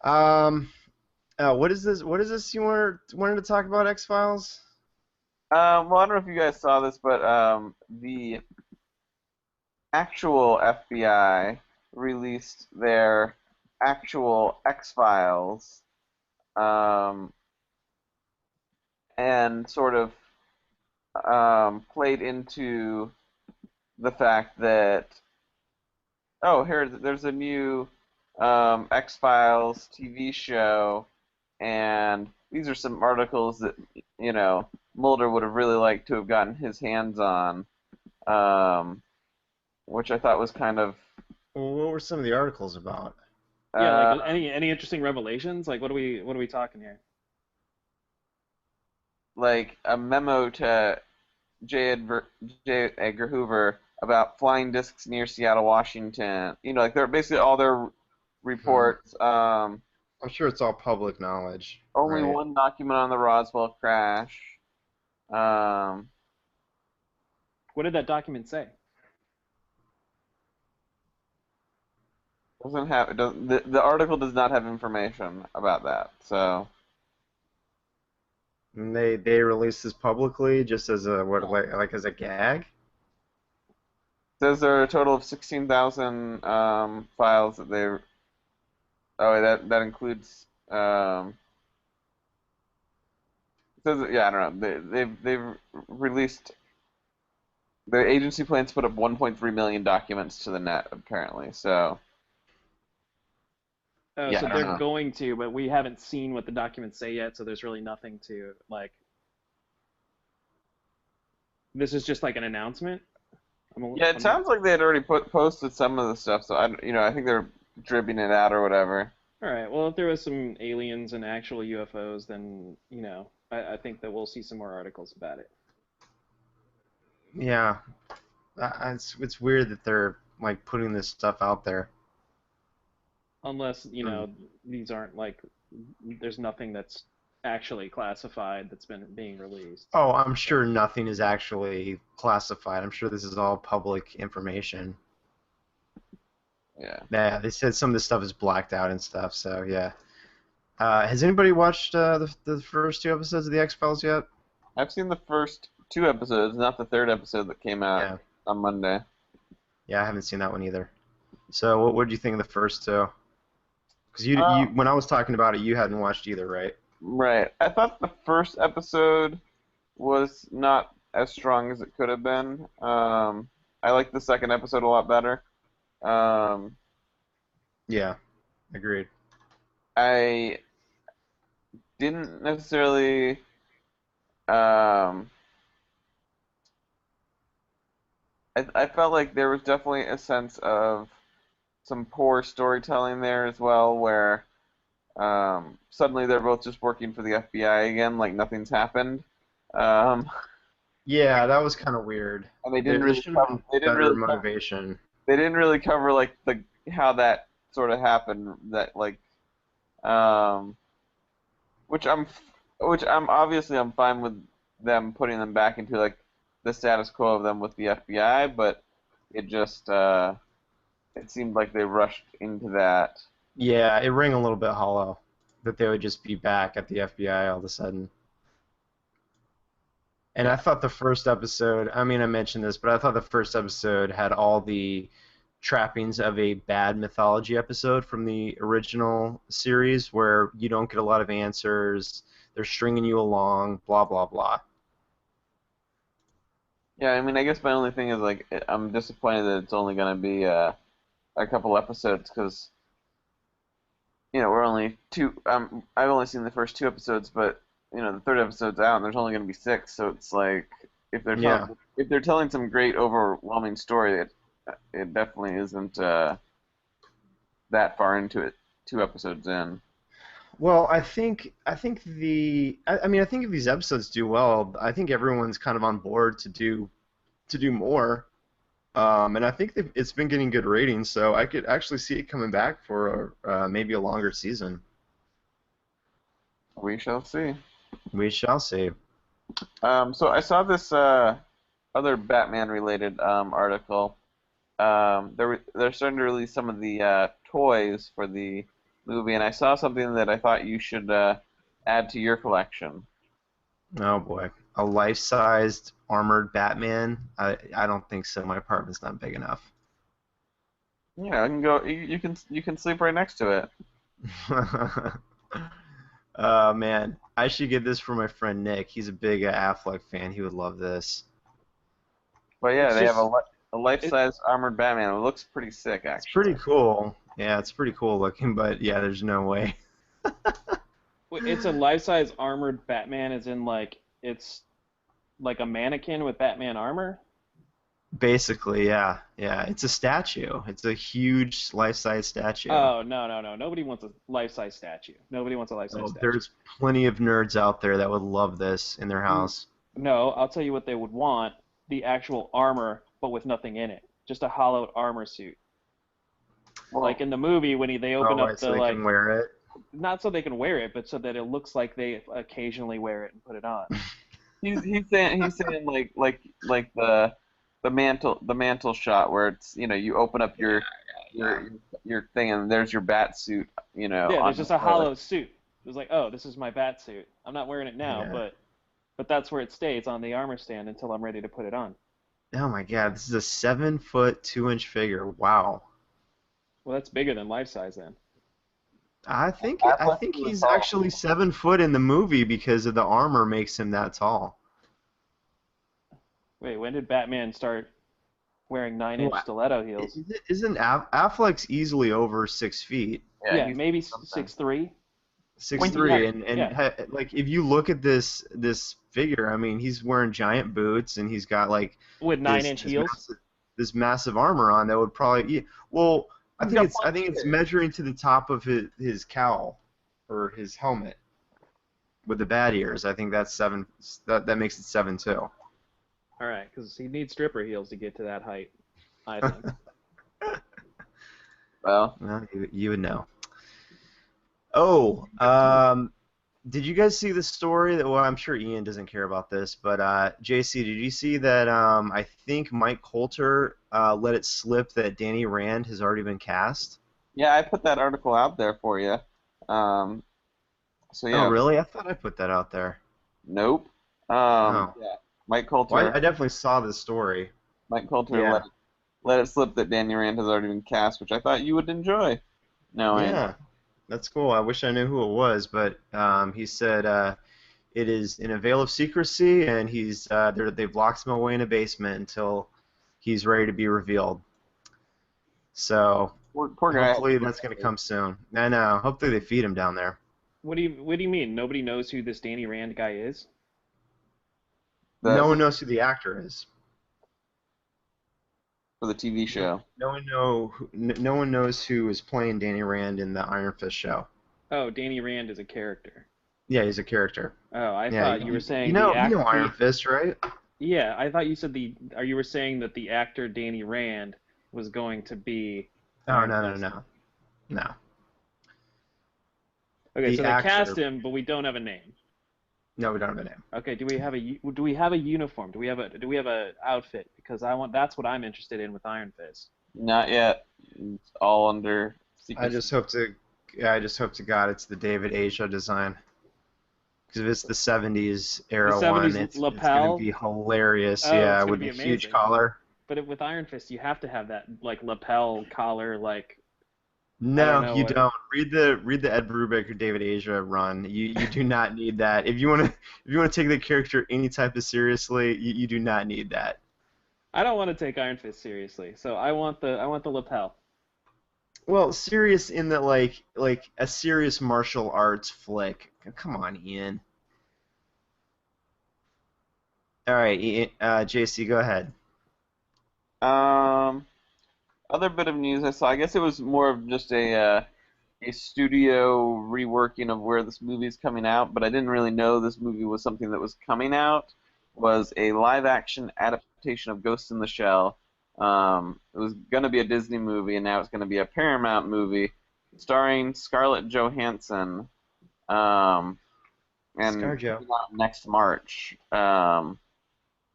Um. What is this? What is this? You wanted to talk about X Files? Well, I don't know if you guys saw this, but the actual FBI released their actual X-Files, um, and sort of played into the fact that, oh, there's a new X-Files TV show, and these are some articles that, Mulder would have really liked to have gotten his hands on, which I thought was kind of Well, what were some of the articles about? Yeah. uh, Like any interesting revelations? Like what are we talking here? like a memo to J. Edgar Hoover about flying discs near Seattle, Washington. Like they're basically all their Hmm. reports. I'm sure it's all public knowledge, Only right? one document on the Roswell crash. Um, What did that document say? doesn't have it doesn't, the article does not have information about that. So And they released this publicly just as a what like as a gag. it says there are a total of 16,000 files that they. Oh, that includes. It says, yeah, I don't know. They've released. The agency plans to put up 1.3 million documents to the net apparently. So Oh, yeah, so I don't they're know. going to, but we haven't seen what the documents say yet, so there's really nothing to like. This is just like an announcement. Yeah, it I'm not. sounds like they had already posted some of the stuff. So I think they're dribbling it out or whatever. All right. Well, if there was some aliens and actual UFOs, then I think that we'll see some more articles about it. Yeah, it's weird that they're like putting this stuff out there. Unless Hmm. these aren't like there's nothing that's actually classified that's been being released. Oh, I'm sure nothing is actually classified. I'm sure this is all public information. Yeah. Yeah, they said some of this stuff is blacked out and stuff. So yeah. Has anybody watched the first two episodes of the X Files yet? I've seen the first two episodes, not the third episode that came out Yeah. on Monday. Yeah, I haven't seen that one either. So what did you think of the first two? Because you Uh, when I was talking about it, you hadn't watched either, right? right. I thought the first episode was not as strong as it could have been. I liked the second episode a lot better. Um, Yeah, agreed. I didn't necessarily. Um, I felt like there was definitely a sense of some poor storytelling there as well, where suddenly they're both just working for the FBI again, like nothing's happened. Um, Yeah, that was kind of weird. and they didn't There really should have cover, been better motivation. they didn't really cover like the how that sort of happened. That like um, which I'm obviously I'm fine with them putting them back into like the status quo of them with the FBI, but it just it seemed like they rushed into that. Yeah, it rang a little bit hollow that they would just be back at the FBI all of a sudden. And I Yeah. thought the first episode, I mean, I mentioned this, but I thought the first episode had all the trappings of a bad mythology episode from the original series where you don't get a lot of answers, they're stringing you along, blah, blah, blah. Yeah, I mean, I guess my only thing is like I'm disappointed that it's only gonna be a couple episodes because we're only two. I've only seen the first two episodes, but the third episode's out and there's only gonna be six. So it's like Yeah. if they're telling some great overwhelming story, it definitely isn't. that far into it, 2 episodes in. Well, I think if these episodes do well, I think everyone's kind of on board to do more. And I think that it's been getting good ratings, so I could actually see it coming back for maybe a longer season. We shall see. We shall see. So I saw this other Batman-related article. They're starting to release some of the toys for the movie, and I saw something that I thought you should add to your collection. Oh boy, a life-sized armored Batman? I don't think so. My apartment's not big enough. Yeah, I can go. You can sleep right next to it. Man, I should get this for my friend Nick. He's a big Affleck fan. He would love this. But yeah, It's they have just a life-size armored Batman. It looks pretty sick, It's actually. pretty cool. Yeah, it's pretty cool looking, but yeah, there's no way. it's a life-size armored Batman, as in like it's like a mannequin with Batman armor. Basically, yeah, yeah. It's a statue. It's a huge life-size statue. Oh no! Nobody wants a life-size statue. Nobody wants a life-size Oh, statue. there's plenty of nerds out there that would love this in their house. No, I'll tell you what they would want: the actual armor, but with nothing in it, just a hollowed armor suit. Well, Like in the movie when they open Oh, up right, the so they like, can wear it. not so they can wear it, but so that it looks like they occasionally wear it and put it on. he's saying like the mantle shot where it's you open up your thing and there's your bat suit Yeah, on there's just a display. hollow suit. It was like, oh, this is my bat suit. I'm not wearing it now, Yeah. but that's where it stays on the armor stand until I'm ready to put it on. Oh my God, this is a 7-foot 2-inch figure. Wow. Well, that's bigger than life size then. I think Affleck was he's tall. actually 7 foot in the movie because of the armor makes him that tall. Wait, when did Batman start wearing 9-inch Well, stiletto heels? Isn't Affleck's easily over 6 feet? Yeah, he's maybe something. 6'3". 6'3", and yeah. like if you look at this figure, I mean, he's wearing giant boots and he's got like With 9-inch heels. This massive armor on that would probably well, He's got I think it's measuring to the top of his cowl or his helmet with the bat ears. I think that's 7. That makes it 7 too. All right, because he needs stripper heels to get to that height, I think. Well, You would know. Oh, did you guys see the story that? Well, I'm sure Ian doesn't care about this, but JC, did you see that? I think Mike Coulter let it slip that Danny Rand has already been cast. yeah, I put that article out there for you. So yeah, Oh, really? I thought I put that out there. nope. Oh. Yeah, Mike Coulter. Well, I definitely saw this story. Mike Coulter Yeah. let it slip that Danny Rand has already been cast, which I thought you would enjoy. No, Yeah, that's cool. I wish I knew who it was, but he said it is in a veil of secrecy, and they've locked him away in a basement until he's ready to be revealed. So poor guy. hopefully that's going to come soon. I know. Hopefully they feed him down there. What do you mean? Nobody knows who this Danny Rand guy is? No one knows who the actor is. For the TV show. No one knows who is playing Danny Rand in the Iron Fist show. Oh, Danny Rand is a character. Yeah, he's a character. Oh, I Yeah, thought you were saying you know the Iron Fist, right? Yeah, I thought you said you were saying that the actor Danny Rand was going to be. Oh, Iron no. Fist. Okay, The so they actor. cast him, but we don't have a name. No, we don't have a name. Okay, do we have a uniform? Do we have a outfit? Because that's what I'm interested in with Iron Fist. Not yet. It's all under secret. I just hope to God it's the David Asia design. Because if it's the 70s era The 70s one, it's lapel? going to be hilarious. Oh, Yeah, it's gonna with be a huge amazing. collar. But with Iron Fist, you have to have that like lapel collar, like. I don't No, know you what- don't. Read the Ed Brubaker David Asia run. You do not need that. If you want to take the character any type of seriously, you do not need that. I don't want to take Iron Fist seriously, so I want the lapel. Well, serious in that like a serious martial arts flick. Come on, Ian. All right, Ian, JC, go ahead. other bit of news I saw, I guess it was more of just a studio reworking of where this movie is coming out, but I didn't really know this movie was something that was coming out. Was a live-action adaptation of Ghost in the Shell. It was going to be a Disney movie, and now it's going to be a Paramount movie, starring Scarlett Johansson, um, and ScarJo. coming out next March.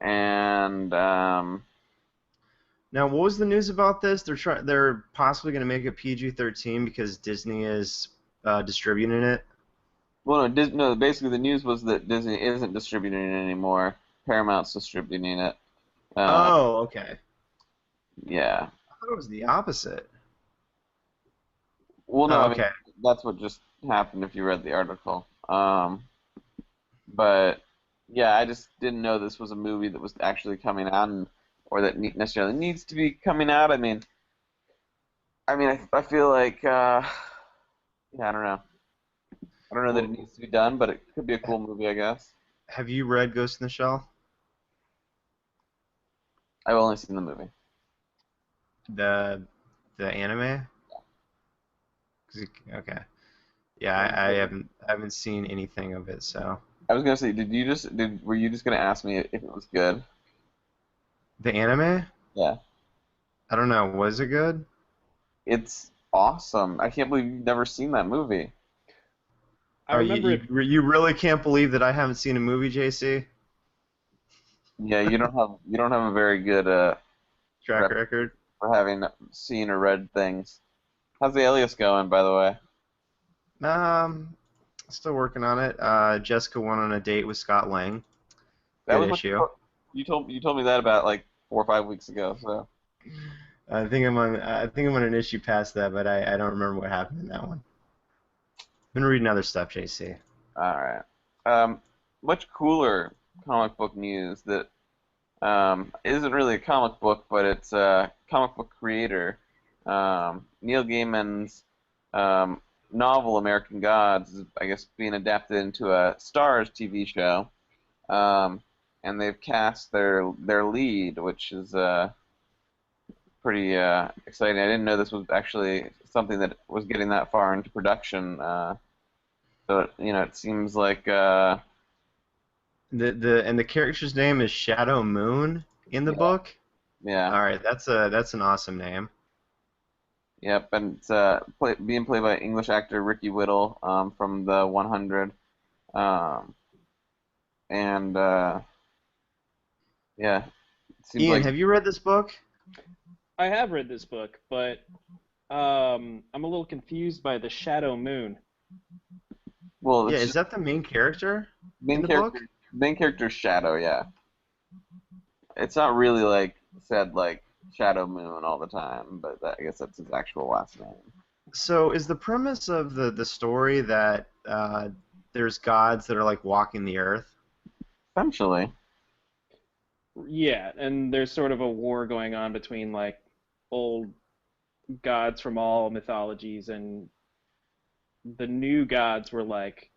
And Now, what was the news about this? They're possibly going to make it PG-13 because Disney is distributing it. well, no, basically the news was that Disney isn't distributing it anymore. Paramount's distributing it. Uh, Oh, okay. yeah. I thought it was the opposite. Well, no, Oh, I mean okay. that's what just happened if you read the article. But yeah, I just didn't know this was a movie that was actually coming out, or that necessarily needs to be coming out. I feel like, yeah, I don't know. I don't know that it Well, needs to be done, but it could be a cool movie, I guess. have you read Ghost in the Shell? I've only seen the movie. The anime? Okay. Yeah, Um, I haven't seen anything of it, so. I was gonna say, were you just gonna ask me if it was good? The anime? Yeah, I don't know. Was it good? it's awesome. I can't believe you've never seen that movie. I Oh, remember it. you really can't believe that I haven't seen a movie, JC? Yeah, you don't have a very good Track rep record? for having seen or read things. How's the Alias going, by the way? Um, Still working on it. Jessica went on a date with Scott Lang. That Good was what issue. you told me that about like 4 or 5 weeks ago. So I think I'm on an issue past that, but I don't remember what happened in that one. Been reading other stuff, JC. all right. Um, Much cooler comic book news that isn't really a comic book, but it's a comic book creator. Neil Gaiman's novel American Gods is, I guess, being adapted into a Starz TV show, um, and they've cast their lead, which is pretty exciting. I didn't know this was actually something that was getting that far into production. It seems like The character's name is Shadow Moon in the yeah, book. yeah, All right, that's an awesome name. yep, and it's being played by English actor Ricky Whittle from the 100, um, and yeah, it seems Ian, like have you read this book? I have read this book, but I'm a little confused by the Shadow Moon. well, Yeah, it's is just that the main character in main the book? character main character's Shadow, yeah. It's not really like said like Shadow Moon all the time, but I guess that's his actual last name. So is the premise of the story that there's gods that are like walking the earth? Essentially, Yeah, and there's sort of a war going on between like old gods from all mythologies, and the new gods were like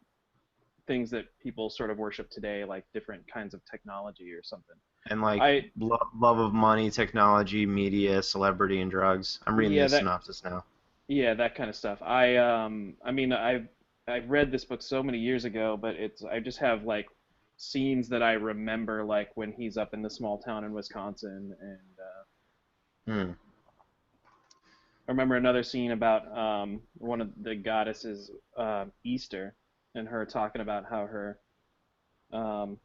things that people sort of worship today, like different kinds of technology or something. And like I love of money, technology, media, celebrity, and drugs. I'm reading yeah the that synopsis now. yeah that kind of stuff. I mean I've read this book so many years ago, but I just have like scenes that I remember, like when he's up in the small town in Wisconsin, and Hmm. I remember another scene about one of the goddesses, Easter, and her talking about how her um,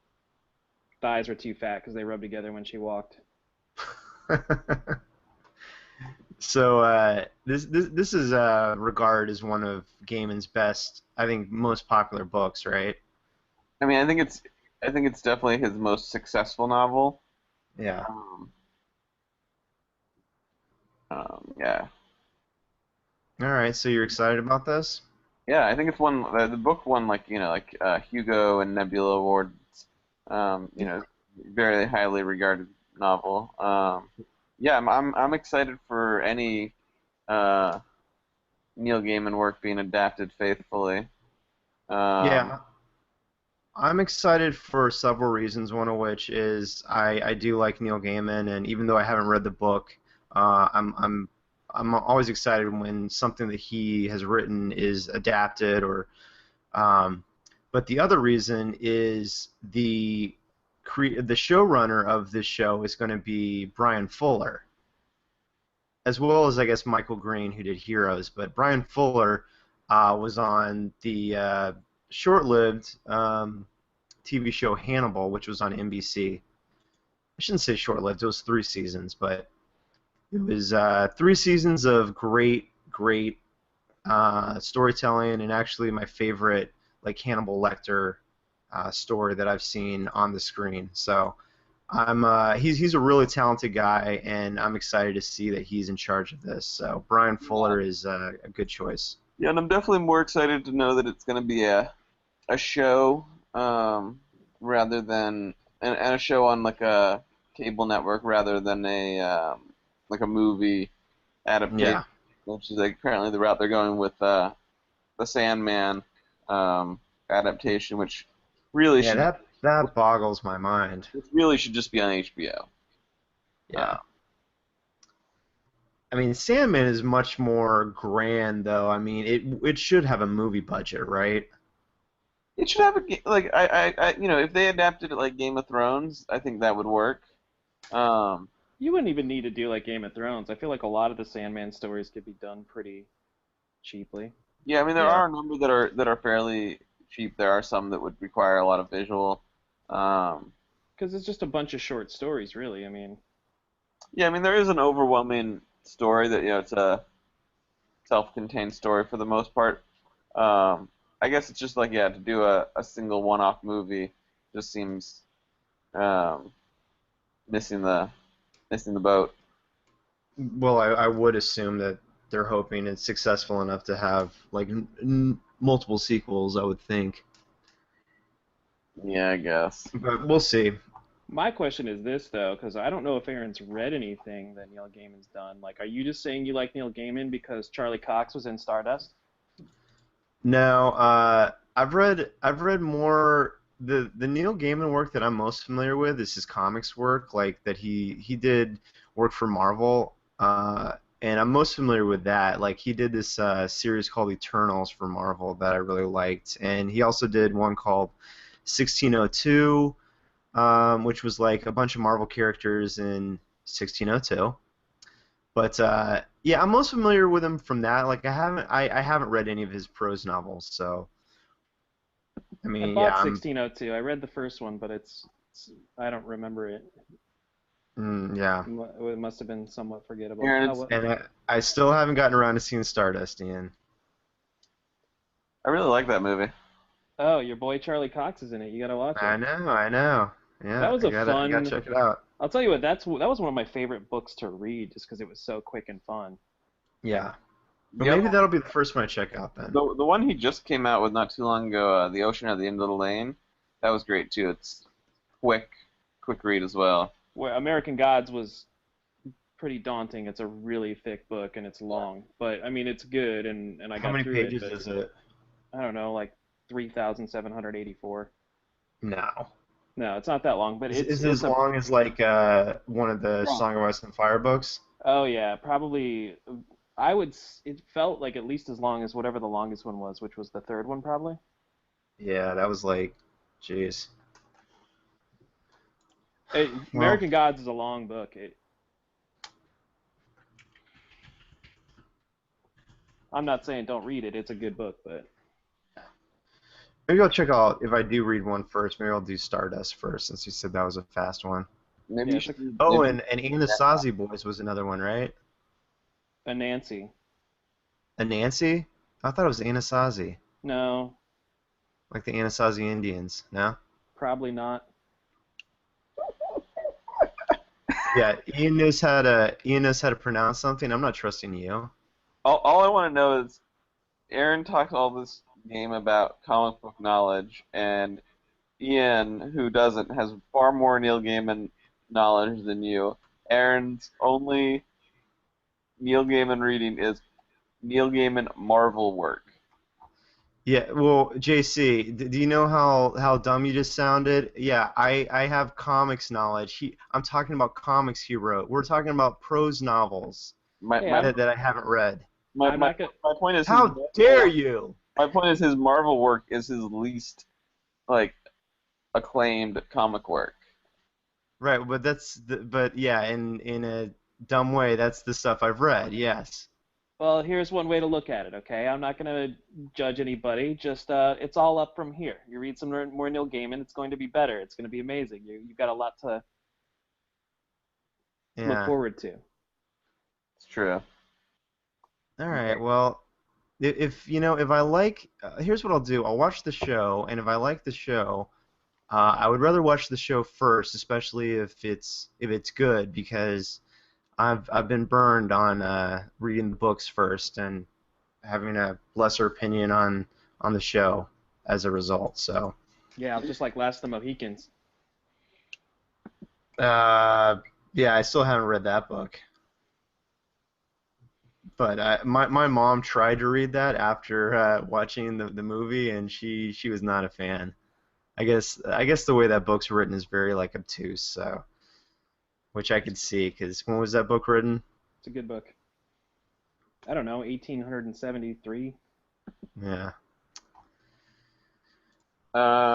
thighs were too fat because they rubbed together when she walked. So this is regarded as one of Gaiman's best, I think, most popular books, right? I mean, I think it's definitely his most successful novel. Yeah. Um, yeah, All right. So you're excited about this? yeah, I think it's one the book won like like Hugo and Nebula awards. Very highly regarded novel. Yeah, I'm excited for any uh, Neil Gaiman work being adapted faithfully. Um, Yeah. I'm excited for several reasons. One of which is I do like Neil Gaiman, and even though I haven't read the book, I'm I'm always excited when something that he has written is adapted um, but the other reason is the showrunner of this show is going to be Brian Fuller, as well as I guess Michael Green, who did Heroes. But Brian Fuller was on the short-lived TV show Hannibal, which was on NBC. I shouldn't say short-lived; it was 3 seasons, but it was 3 seasons of great, great storytelling, and actually my favorite, like Hannibal Lecter story that I've seen on the screen. So he's a really talented guy, and I'm excited to see that he's in charge of this. So Brian Fuller is a good choice. Yeah, and I'm definitely more excited to know that it's going to be a show rather than and a show on like a cable network rather than a like a movie adaptation, Yeah. which is like apparently the route they're going with the Sandman adaptation, which really Yeah, that boggles my mind. it really should just be on HBO. Yeah. I mean, Sandman is much more grand, though. I mean, it should have a movie budget, right? It should have like I you know if they adapted it like Game of Thrones, I think that would work. You wouldn't even need to do like Game of Thrones. I feel like a lot of the Sandman stories could be done pretty cheaply. Yeah, I mean there Yeah. are a number that are fairly cheap. There are some that would require a lot of visual. Because it's just a bunch of short stories, really. I mean, Yeah, I mean there is an overwhelming story that it's a self-contained story for the most part. I guess it's just like to do a single one-off movie just seems um, missing the boat. Well, I would assume that they're hoping it's successful enough to have like multiple sequels. I would think, Yeah, I guess. but we'll see. my question is this though, because I don't know if Aaron's read anything that Neil Gaiman's done. Like, are you just saying you like Neil Gaiman because Charlie Cox was in Stardust? No, I've read more the Neil Gaiman work that I'm most familiar with is his comics work, like that he did work for Marvel, and I'm most familiar with that. Like he did this series called Eternals for Marvel that I really liked, and he also did one called 1602, which was like a bunch of Marvel characters in 1602. But yeah, I'm most familiar with him from that. Like I haven't read any of his prose novels, so I I mean, bought yeah, 1602. I read the first one, but it's I don't remember it. yeah. It must have been somewhat forgettable. Aaron, Oh, what? And I still haven't gotten around to seeing Stardust, Ian. I really like that movie. Oh, your boy Charlie Cox is in it. You gotta watch I it. know, I know. Yeah, That was a I gotta fun. check it out. I'll tell you what. That was one of my favorite books to read, just because it was so quick and fun. Yeah, but The maybe other, that'll be the first one I check out then. the one he just came out with not too long ago, The Ocean at the End of the Lane, that was great too. It's quick read as well. Where American Gods was pretty daunting. It's a really thick book and it's long, but I mean it's good and I How got many through pages it. But is it? I don't know, like 3,784. No. No, it's not that long, but Is it as long as like one of the Song of Ice and Fire books? Oh yeah, probably. It felt like at least as long as whatever the longest one was, which was the third one probably. Yeah, that was like, jeez. Well, American Gods is a long book. I'm not saying don't read it. It's a good book, but maybe I'll check out if I do read one first. Maybe I'll do Stardust first, since you said that was a fast one. Maybe Yeah, you should. Oh, maybe- and Anasazi Boys was another one, right? a Nancy. Anansi? I thought it was Anasazi, No, like the Anasazi Indians. No? probably not. Yeah, Ian knows how to pronounce something. I'm not trusting you. all I want to know is, Aaron talks all this game about comic book knowledge, and Ian, who doesn't, has far more Neil Gaiman knowledge than you. Aaron's only Neil Gaiman reading is Neil Gaiman Marvel work. Yeah, well, JC, do you know how dumb you just sounded? Yeah, I have comics knowledge. I'm talking about comics he wrote. We're talking about prose novels. My Hey, my that I haven't read. my I'm my, not gonna. my point is his How dare you? my point is his Marvel work is his least like acclaimed comic work. Right, but but yeah, in a dumb way, that's the stuff I've read. Yes. Well, here's one way to look at it. Okay, I'm not gonna judge anybody. Just it's all up from here. You read some more Neil Gaiman, it's going to be better. It's going to be amazing. You've got a lot to look Yeah. forward to. It's true. All right. Well, if if I like, here's what I'll do. I'll watch the show, and if I like the show, I would rather watch the show first, especially if it's good, because I've been burned on reading the books first and having a lesser opinion on the show as a result. So, Yeah, just like Last of the Mohicans. uh, yeah, I still haven't read that book. But my mom tried to read that after watching the movie, and she was not a fan. I guess the way that book's written is very like obtuse, so which I could see, because when was that book written? It's a good book. I don't know, 1873. Yeah.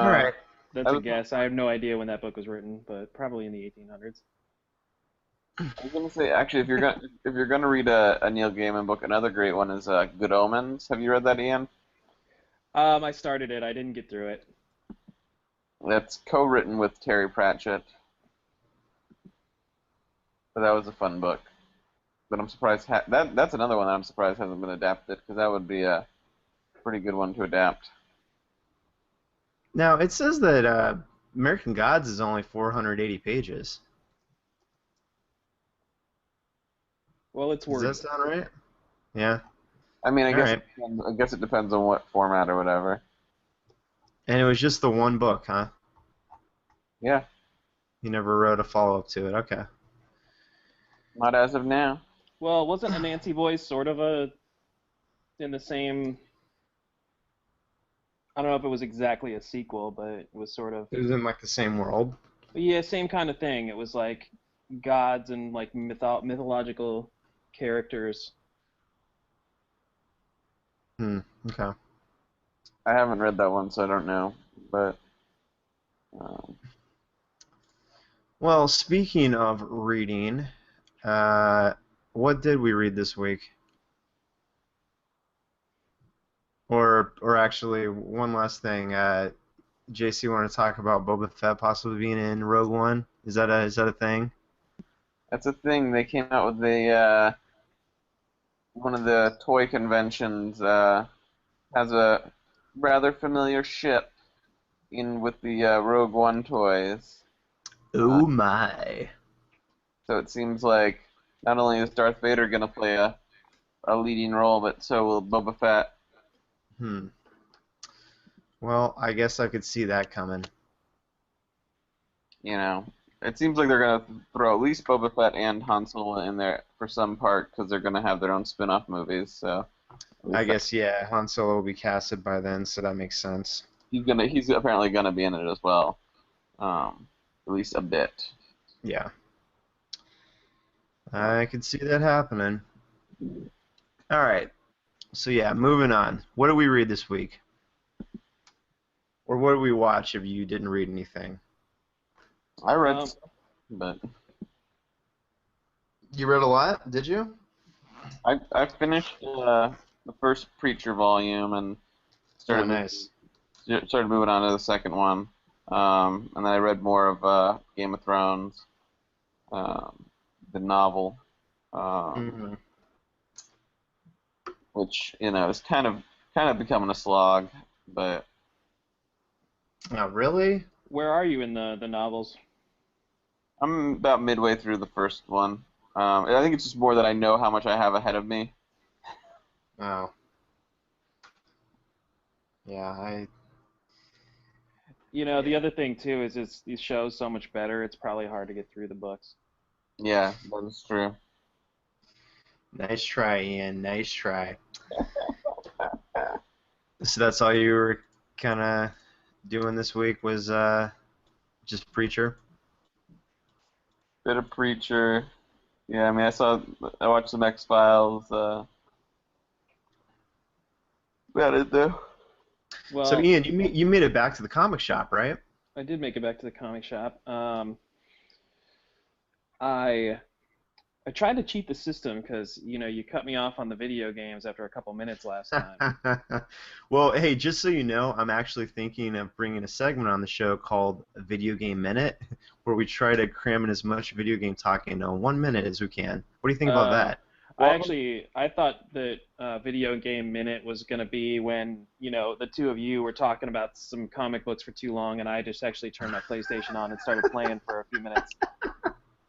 All Uh, right. That's I a was, guess. I have no idea when that book was written, but probably in the 1800s. I was gonna say actually, if you're gonna read a Neil Gaiman book, another great one is Good Omens. Have you read that, Ian? I started it. I didn't get through it. That's co-written with Terry Pratchett, but that was a fun book. But I'm surprised that's another one that I'm surprised hasn't been adapted because that would be a pretty good one to adapt. Now it says that American Gods is only 480 pages. Well, it's Does that wordy. sound right? Yeah. I mean, All right. I guess it depends on what format or whatever. And it was just the one book, huh? Yeah, You never wrote a follow-up to it. Okay. not as of now. Well, wasn't Anansi Boys sort of in the same? I don't know if it was exactly a sequel, but it was sort of. It was in like the same world. Yeah, same kind of thing. It was like gods and like mythological characters. Okay. I haven't read that one, so I don't know. But um, Well, speaking of reading, what did we read this week? Or actually, one last thing. JC, want to talk about Boba Fett possibly being in Rogue One? Is that a thing? that's a thing. They came out with a one of the toy conventions has a rather familiar ship in with the Rogue One toys. Uh, Oh my. so it seems like not only is Darth Vader gonna play a leading role, but so will Boba Fett. Hmm. Well, I guess I could see that coming. You know, it seems like they're gonna throw at least Boba Fett and Han Solo in there for some part because they're gonna have their own spin-off movies. So at I least guess yeah, Han Solo will be casted by then, so that makes sense. he's apparently gonna be in it as well, at least a bit. Yeah, I could see that happening. All right. So yeah, moving on. What did we read this week? Or what did we watch if you didn't read anything? I read, Um, some, but You read a lot, did you? I finished the first Preacher volume and Oh, started nice. started moving on to the second one. And then I read more of Game of Thrones, the novel, um, Mm-hmm. which is kind of becoming a slog. But Oh, really? where are you in the novels? I'm about midway through the first one. I think it's just more that I know how much I have ahead of me. Oh. Yeah, The yeah. other thing too is these shows so much better. It's probably hard to get through the books. Yeah, that is true. Nice try, Ian. Nice try. So that's all you were kind of doing this week was just Preacher? Bit of Preacher. Yeah, I mean, I watched some X-Files. About it though. So Well, Ian, you made it back to the comic shop, right? I did make it back to the comic shop. I I tried to cheat the system because you cut me off on the video games after a couple minutes last time. Well, hey, just so you know, I'm actually thinking of bringing a segment on the show called Video Game Minute, where we try to cram in as much video game talk into 1 minute as we can. What do you think about Uh, that? Well, I thought that video game minute was gonna be when the two of you were talking about some comic books for too long, and I just actually turned my PlayStation on and started playing for a few minutes.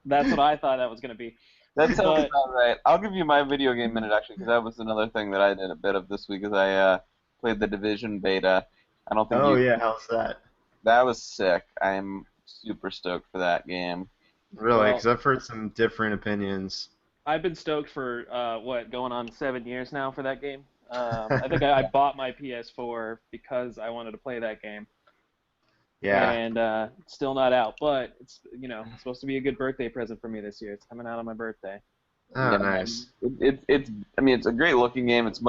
That's what I thought that was gonna be. that sounds But about right. I'll give you my video game minute actually, because that was another thing that I did a bit of this week. Is I played the Division beta. I don't think Oh you. yeah, how's that? That was sick. I'm super stoked for that game. Really? Because well, I've heard some different opinions. I've been stoked for going on 7 years now for that game. I think I bought my PS4 because I wanted to play that game, Yeah. and it's still not out. But it's supposed to be a good birthday present for me this year. It's coming out on my birthday. Oh, Yeah, nice. it's I mean it's a great looking game. It's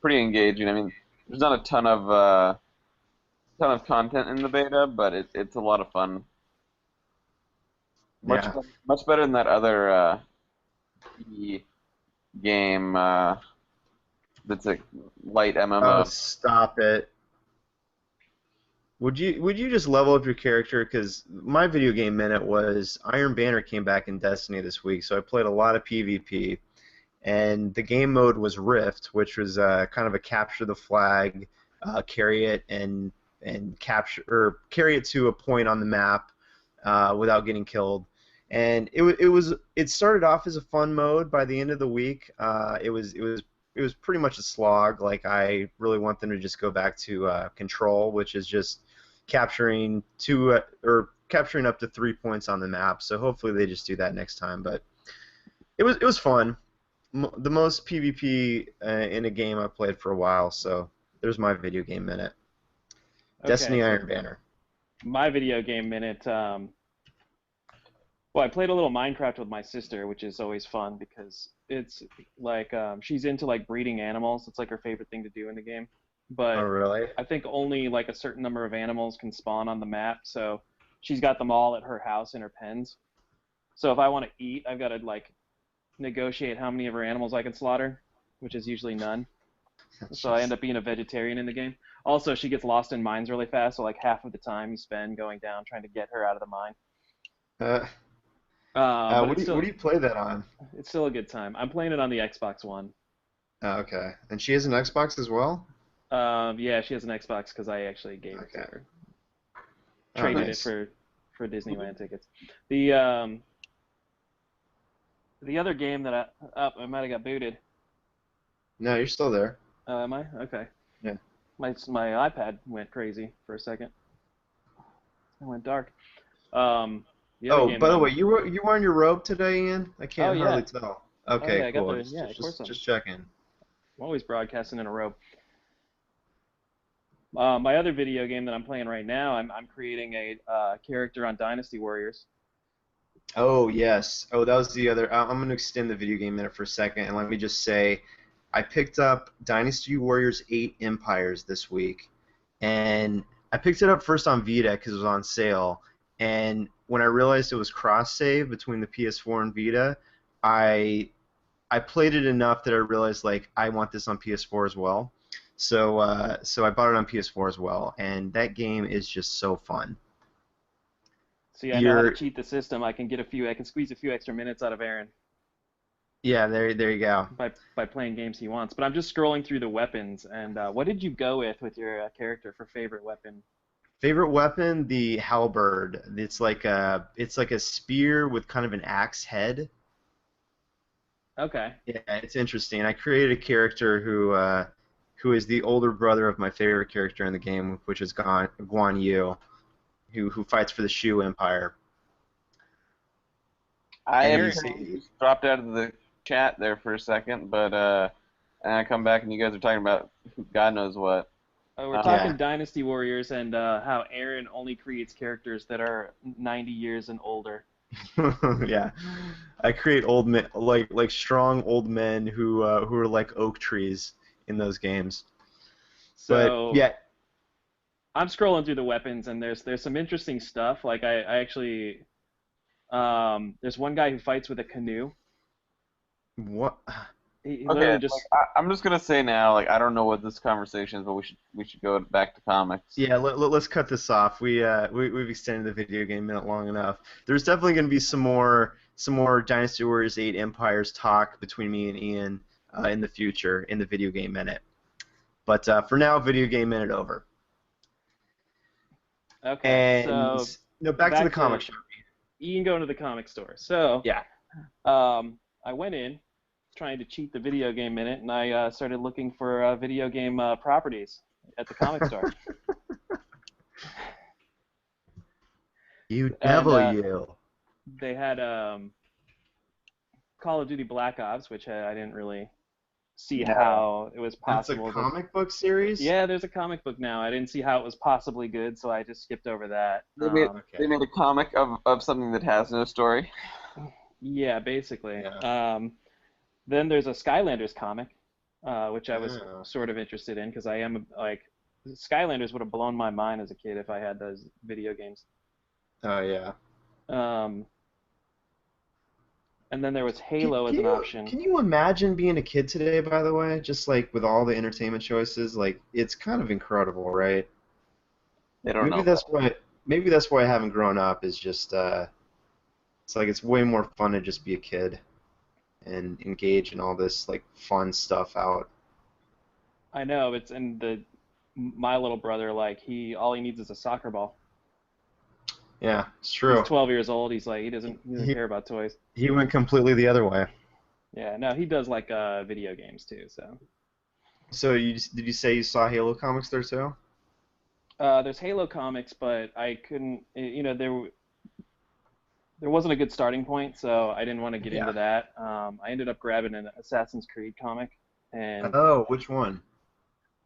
pretty engaging. I mean there's not a ton of content in the beta, but it's a lot of fun. Yeah. Much better than that other PvE game that's a light Oh, MMO. stop it. Would you just level up your character? Because my video game minute was Iron Banner came back in Destiny this week, so I played a lot of PvP, and the game mode was Rift, which was kind of a capture the flag, carry it and capture or carry it to a point on the map without getting killed. And it started off as a fun mode. By the end of the week, it was pretty much a slog. Like I really want them to just go back to control, which is just capturing capturing up to 3 points on the map. So hopefully they just do that next time. But it was fun. The most PvP in a game I've played for a while. So there's my video game minute. Okay, Destiny so Iron Banner. my video game minute. Well, I played a little Minecraft with my sister, which is always fun because it's like she's into like breeding animals. It's like her favorite thing to do in the game. Oh But really? I think only like a certain number of animals can spawn on the map, so she's got them all at her house in her pens. So if I want to eat, I've got to like negotiate how many of her animals I can slaughter, which is usually none. So I end up being a vegetarian in the game. Also, she gets lost in mines really fast, so like half of the time you spend going down trying to get her out of the mine. Uh, But what it's do you what still do you play that on? it's still a good time. I'm playing it on the Xbox One. Oh, okay. And she has an Xbox as well? Yeah, she has an Xbox because I actually gave it to Okay. her. Oh, Traded it nice. for Disneyland tickets. The other game that I might have got booted. No, you're still there. Am I? Okay. Yeah. My iPad went crazy for a second. It went dark. The other Oh, game by that the way, I'm. you wearing your robe today, Ian? I Oh can't hardly yeah. tell. Oh yeah. Okay, I got cool. the. Just Yeah, of course just I'm. just checking. I'm always broadcasting in a robe. My other video game that I'm playing right now, I'm creating a character on Dynasty Warriors. Oh yes. Oh, that was the other. I'm going to extend the video game minute for a second, and let me just say, I picked up Dynasty Warriors 8 Empires this week, and I picked it up first on Vita because it was on sale. And when I realized it was cross save between the PS4 and Vita, I I played it enough that I realized like I want this on PS4 as well. So I bought it on PS4 as well, and that game is just so fun. See, I know how to You're cheat the system. I can squeeze a few extra minutes out of Aaron Yeah, there you go. by playing games he wants. But I'm just scrolling through the weapons, and what did you go with your character for favorite weapon? Favorite weapon, the halberd. It's like a spear with kind of an axe head. Okay. Yeah, it's interesting. I created a character who is the older brother of my favorite character in the game, which is Guan Yu, who fights for the Shu Empire. I And have Aaron, he's just dropped out of the chat there for a second, but and I come back and you guys are talking about God knows what. we're yeah. talking Dynasty Warriors and how Aaron only creates characters that are 90 years and older. Yeah. I create old men, like strong old men who are like oak trees in those games. But So yeah, I'm scrolling through the weapons, and there's some interesting stuff. Like I actually there's one guy who fights with a canoe. what? He Okay, literally like just I'm just gonna say now, like I don't know what this conversation is, but we should go back to comics. Yeah, let's cut this off. We've extended the video game minute long enough. There's definitely going to be some more Dynasty Warriors 8 Empires talk between me and Ian in the future in the video game minute. But for now, video game minute over. okay. And So back to the back comic to shop. Ian going to the comic store. So Yeah. I went in trying to cheat the video game minute, and I started looking for video game properties at the comic store. You And devil, you. they had Call of Duty Black Ops, which I didn't really see No. how it was That's a possible. comic book series? Yeah, there's a comic book now. I didn't see how it was possibly good, so I just skipped over that. Okay. They made a comic of something that has no story. Yeah, basically. Yeah. Then there's a Skylanders comic, which I was Oh. sort of interested in because I am like Skylanders would have blown my mind as a kid if I had those video games. Oh, yeah. Um, and then there was Can, Halo as can an you option. can you imagine being a kid today, by the way? Just like with all the entertainment choices, like it's kind of incredible, right? They don't Maybe know. that's why I haven't grown up is just it's like it's way more fun to just be a kid and engage in all this like fun stuff out. I know it's and my little brother like all he needs is a soccer ball. Yeah, it's He's true. 12 years old. He's like he doesn't He care about toys. he went completely the other way. Yeah, no, he does like video games too. So So did you say you saw Halo comics there too? there's Halo comics, but I couldn't. There wasn't a good starting point, so I didn't want to get Yeah. into that. I ended up grabbing an Assassin's Creed comic, and Oh, which one?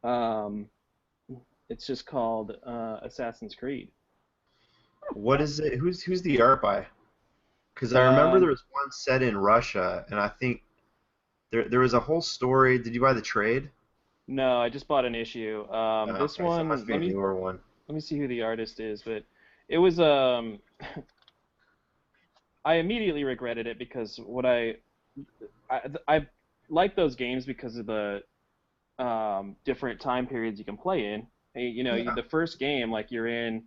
um, it's just called Assassin's Creed. What is it? Who's the art by? Because I remember Um, there was one set in Russia, and I think there was a whole story. Did you buy the trade? no, I just bought an issue. This Okay, so it one, must be a newer one. let me see who the artist is, but it was I immediately regretted it because I like those games because of the different time periods you can play in. Yeah. The first game like you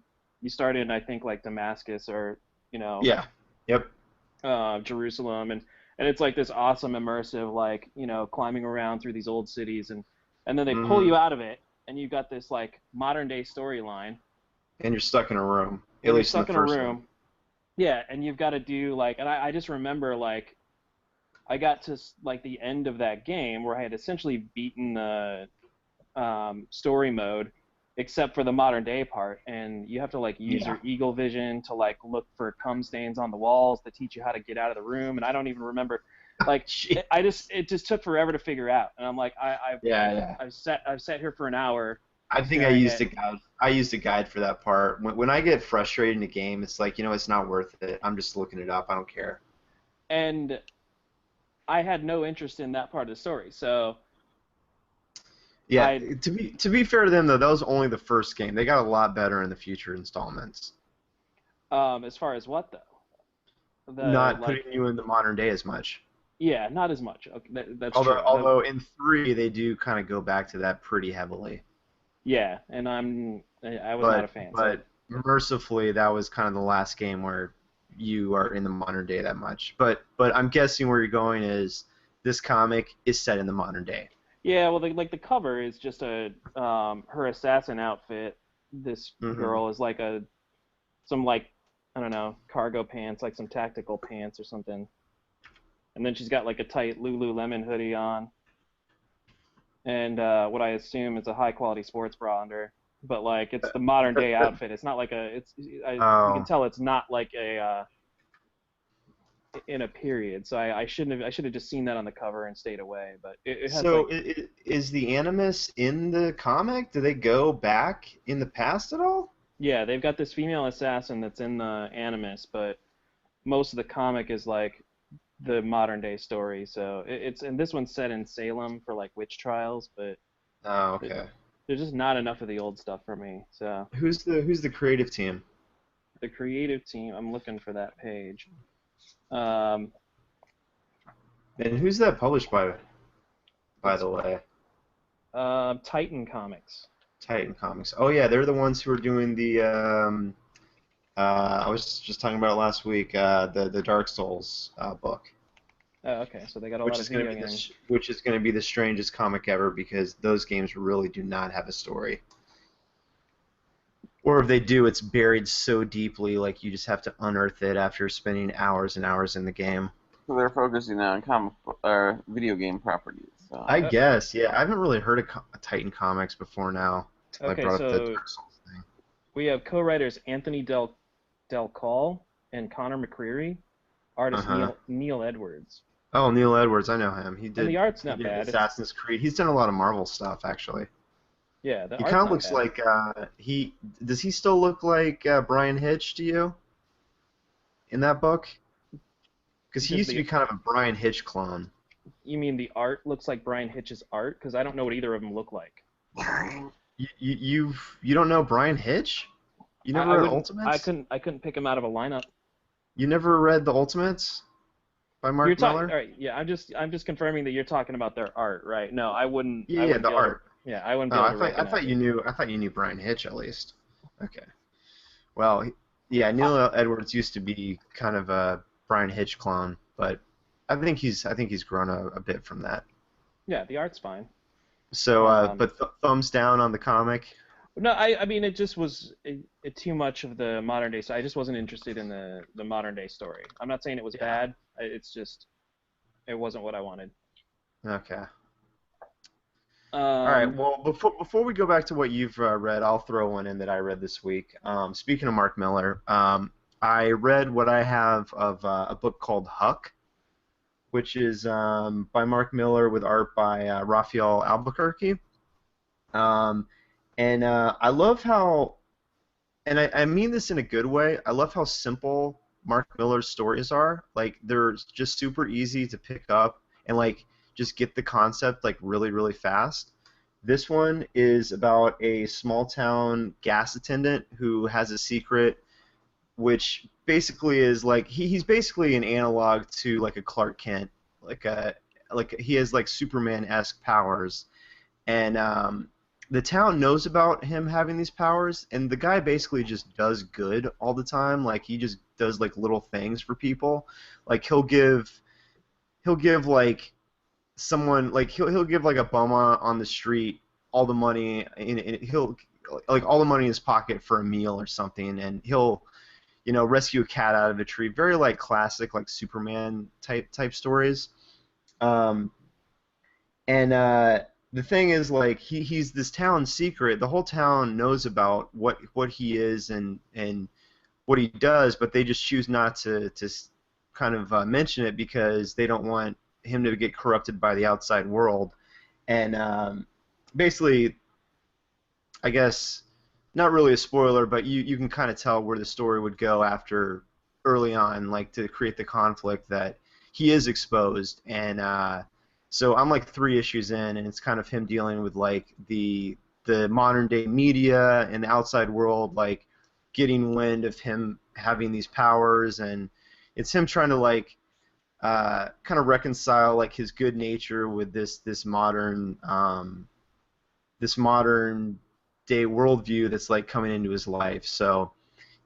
start in I think like Damascus or Yeah. Yep. Jerusalem and it's like this awesome immersive like climbing around through these old cities and then they pull Hmm. you out of it and you've got this like modern day storyline And you're stuck in a room. At and you're least in stuck the in a first room. one. Yeah, and you've got to do like, and I just remember like, I got to like the end of that game where I had essentially beaten the story mode, except for the modern day part, and you have to like use Yeah. your eagle vision to like look for cum stains on the walls that teach you how to get out of the room, and I don't even remember, like, Shit. it just took forever to figure out, and I'm like, Yeah. I've sat here for an hour. I think I staring used at- a guide. I used a guide for that part. When I get frustrated in a game, it's like it's not worth it. I'm just looking it up. I don't care. and I had no interest in that part of the story, so. Yeah. To be fair to them though, that was only the first game. They got a lot better in the future installments. As far as what though? Not Like, putting you in the modern day as much. yeah, not as much. Okay, that's Although true. although in 3 they do kind of go back to that pretty heavily. Yeah, and I was not a fan. But mercifully, that was kind of the last game where you are in the modern day that much. But I'm guessing where you're going is this comic is set in the modern day. Yeah, well, the cover is just her assassin outfit. This Mhm. girl is like some like I don't know cargo pants, like some tactical pants or something, and then she's got like a tight Lululemon hoodie on, and what I assume is a high quality sports bra under. But like it's the modern day outfit. It's not like you can tell it's not like a in a period. So I should have just seen that on the cover and stayed away. But it has So like is the Animus in the comic? Do they go back in the past at all? yeah, they've got this female assassin that's in the Animus, but most of the comic is like the modern day story. So and this one's set in Salem for like witch trials, but Oh, okay. there's just not enough of the old stuff for me. So Who's the creative team? the creative team, I'm looking for that page. Um, And who's that published by the way? Titan Comics. Titan Comics. Oh yeah, they're the ones who are doing the I was just talking about it last week, the Dark Souls book. Oh, okay, so they got a lot of video games. Which is going to be the strangest comic ever because those games really do not have a story. Or if they do, it's buried so deeply, like you just have to unearth it after spending hours and hours in the game. So they're focusing on comic or video game properties. So. I guess, yeah. I haven't really heard of Titan Comics before now. Okay, I brought up the so Dark Souls thing. we have co-writers Anthony Del Call and Connor McCreary, artist Neil Edwards. Oh, Neil Edwards, I know him. He did. And the art's not he did bad. Assassin's Creed. He's done a lot of Marvel stuff, actually. Yeah, the He art's kind of not looks bad. like does he still look like Brian Hitch to you in that book? Because he used to be kind of a Brian Hitch clone. You mean the art looks like Brian Hitch's art? Because I don't know what either of them look like. You don't know Brian Hitch? You never read Ultimates? I couldn't pick him out of a lineup. You never read the Ultimates by Mark Miller? All right, yeah, I'm just confirming that you're talking about their art, right? No, I wouldn't. Yeah, I wouldn't the art. Yeah, I wouldn't be able to I thought you knew Brian Hitch at least. Okay. Well, yeah, Neil Edwards used to be kind of a Brian Hitch clone, but I think he's grown a bit from that. Yeah, the art's fine. So, but thumbs down on the comic. No, I mean it just was too much of the modern day. So I just wasn't interested in the modern day story. I'm not saying it was bad. It's just it wasn't what I wanted. Okay. All right. Well, before we go back to what you've read, I'll throw one in that I read this week. Speaking of Mark Miller, I read what I have of a book called Huck, which is by Mark Miller with art by Raphael Albuquerque. And I love how, and I mean this in a good way, I love how simple Mark Miller's stories are. Like, they're just super easy to pick up and, like, just get the concept, like, really, really fast. This one is about a small-town gas attendant who has a secret, which basically is, like, he's basically an analog to, like, a Clark Kent. Like he has, like, Superman-esque powers. And, the town knows about him having these powers, and the guy basically just does good all the time. Like, he just does, like, little things for people. Like, he'll give like someone, like, he'll give, like, a bum on the street all the money, and he'll, like, all the money in his pocket for a meal or something, and he'll, you know, rescue a cat out of a tree. Very, like, classic, like, Superman type stories. The thing is, like, he's this town secret. The whole town knows about what he is and what he does, but they just choose not to kind of mention it because they don't want him to get corrupted by the outside world. And basically, I guess, not really a spoiler, but you can kind of tell where the story would go after early on, like, to create the conflict that he is exposed. And so I'm like 3 issues in, and it's kind of him dealing with, like, the modern day media and the outside world, like, getting wind of him having these powers, and it's him trying to, like, kind of reconcile, like, his good nature with this modern day worldview that's, like, coming into his life. So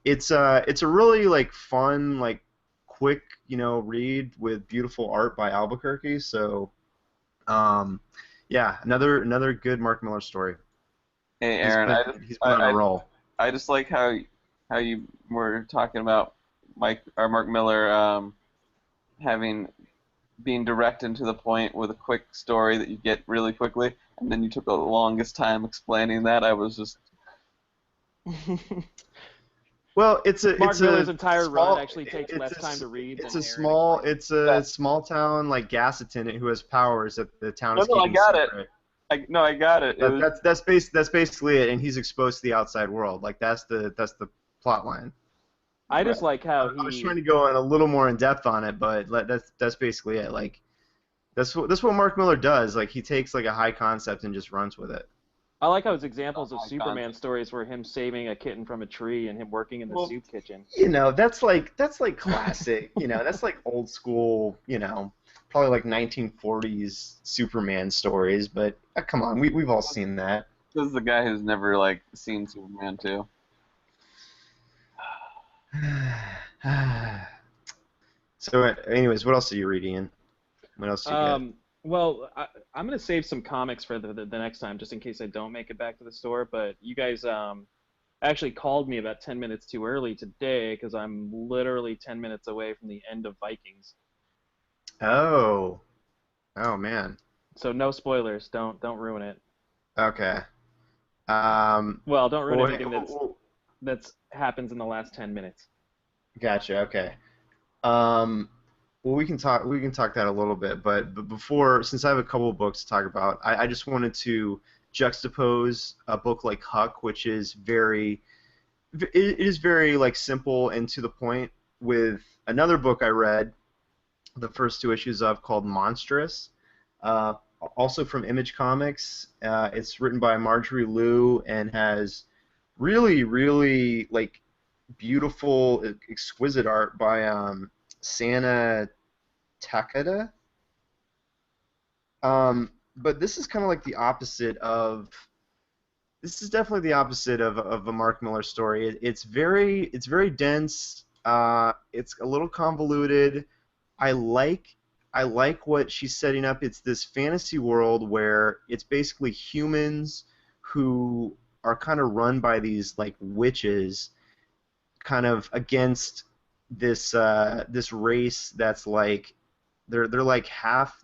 it's a really, like, fun, like, quick, you know, read with beautiful art by Albuquerque. So yeah, another good Mark Miller story. Hey, Aaron, he's been on a roll. I just like how you were talking about Mark Miller being direct and to the point with a quick story that you get really quickly, and then you took the longest time explaining that. I was just. Well, Mark Miller's entire run actually takes less time to read. It's a small town, like, gas attendant who has powers that the town is keeping secret. I got it. That's basically it, and he's exposed to the outside world. Like, that's the plot line. I just like how I was he. trying to go in a little more in depth on it, but that's basically it. Like that's what Mark Miller does. Like he takes like a high concept and just runs with it. I like how his examples of high Superman concept. stories were him saving a kitten from a tree and him working in the Well, soup kitchen. You know, that's like classic. You know, that's like old school. You know, probably like 1940s Superman stories. But come on, we've all seen that. this is a guy who's never like seen Superman 2. So, anyways, what else are you reading? What else do you get? Well, I'm gonna save some comics for the next time, just in case I don't make it back to the store. But you guys actually called me about 10 minutes too early today because I'm literally 10 minutes away from the end of Vikings. Oh, oh man. So no spoilers. Don't ruin it. Okay. Well, don't ruin Well, anything that's happens in the last 10 minutes. gotcha. Okay. Um, well, we can talk that a little bit, but before, since I have a couple of books to talk about, I just wanted to juxtapose a book like Huck, which is it is very like simple and to the point, with another book I read the first two issues of called Monstress, uh, also from Image Comics. It's written by Marjorie Liu and has really like beautiful, exquisite art by Sana Takada. But this is kind of like the opposite of. This is definitely the opposite of a Mark Miller story. It's very dense. It's a little convoluted. I like I like what she's setting up. It's this fantasy world where it's basically humans who are kind of run by these like witches, kind of against this race that's like they're like half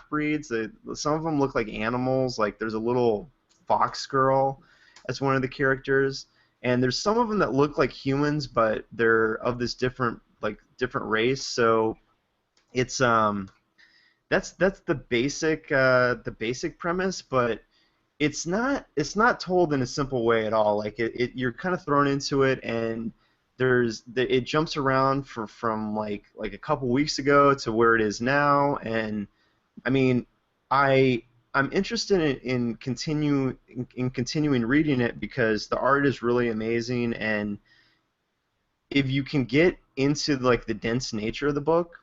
breeds. Some of them look like animals. Like there's a little fox girl as one of the characters, and there's some of them that look like humans, but they're of this different race. So it's that's the basic premise, but it's not told in a simple way at all. Like you're kind of thrown into it, and it jumps around from like a couple weeks ago to where it is now. And I mean, I'm interested in continuing reading it because the art is really amazing, and if you can get into like the dense nature of the book,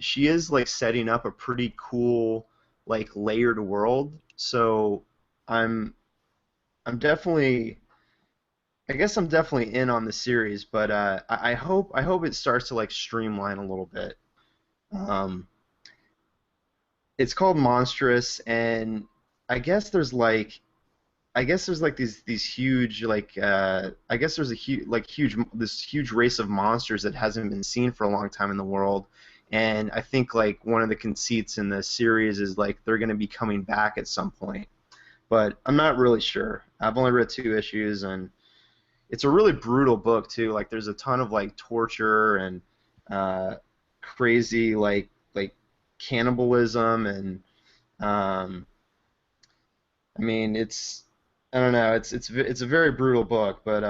she is like setting up a pretty cool like layered world. So I'm I'm definitely I guess I'm definitely in on the series, but I hope it starts to like streamline a little bit. Um, it's called Monstress, and I guess there's like these huge I guess there's a huge race of monsters that hasn't been seen for a long time in the world, and I think like one of the conceits in the series is like they're going to be coming back at some point, but I'm not really sure. I've only read two issues, and it's a really brutal book too. Like there's a ton of like torture and uh, crazy like cannibalism and um, I mean I don't know. It's a very brutal book, but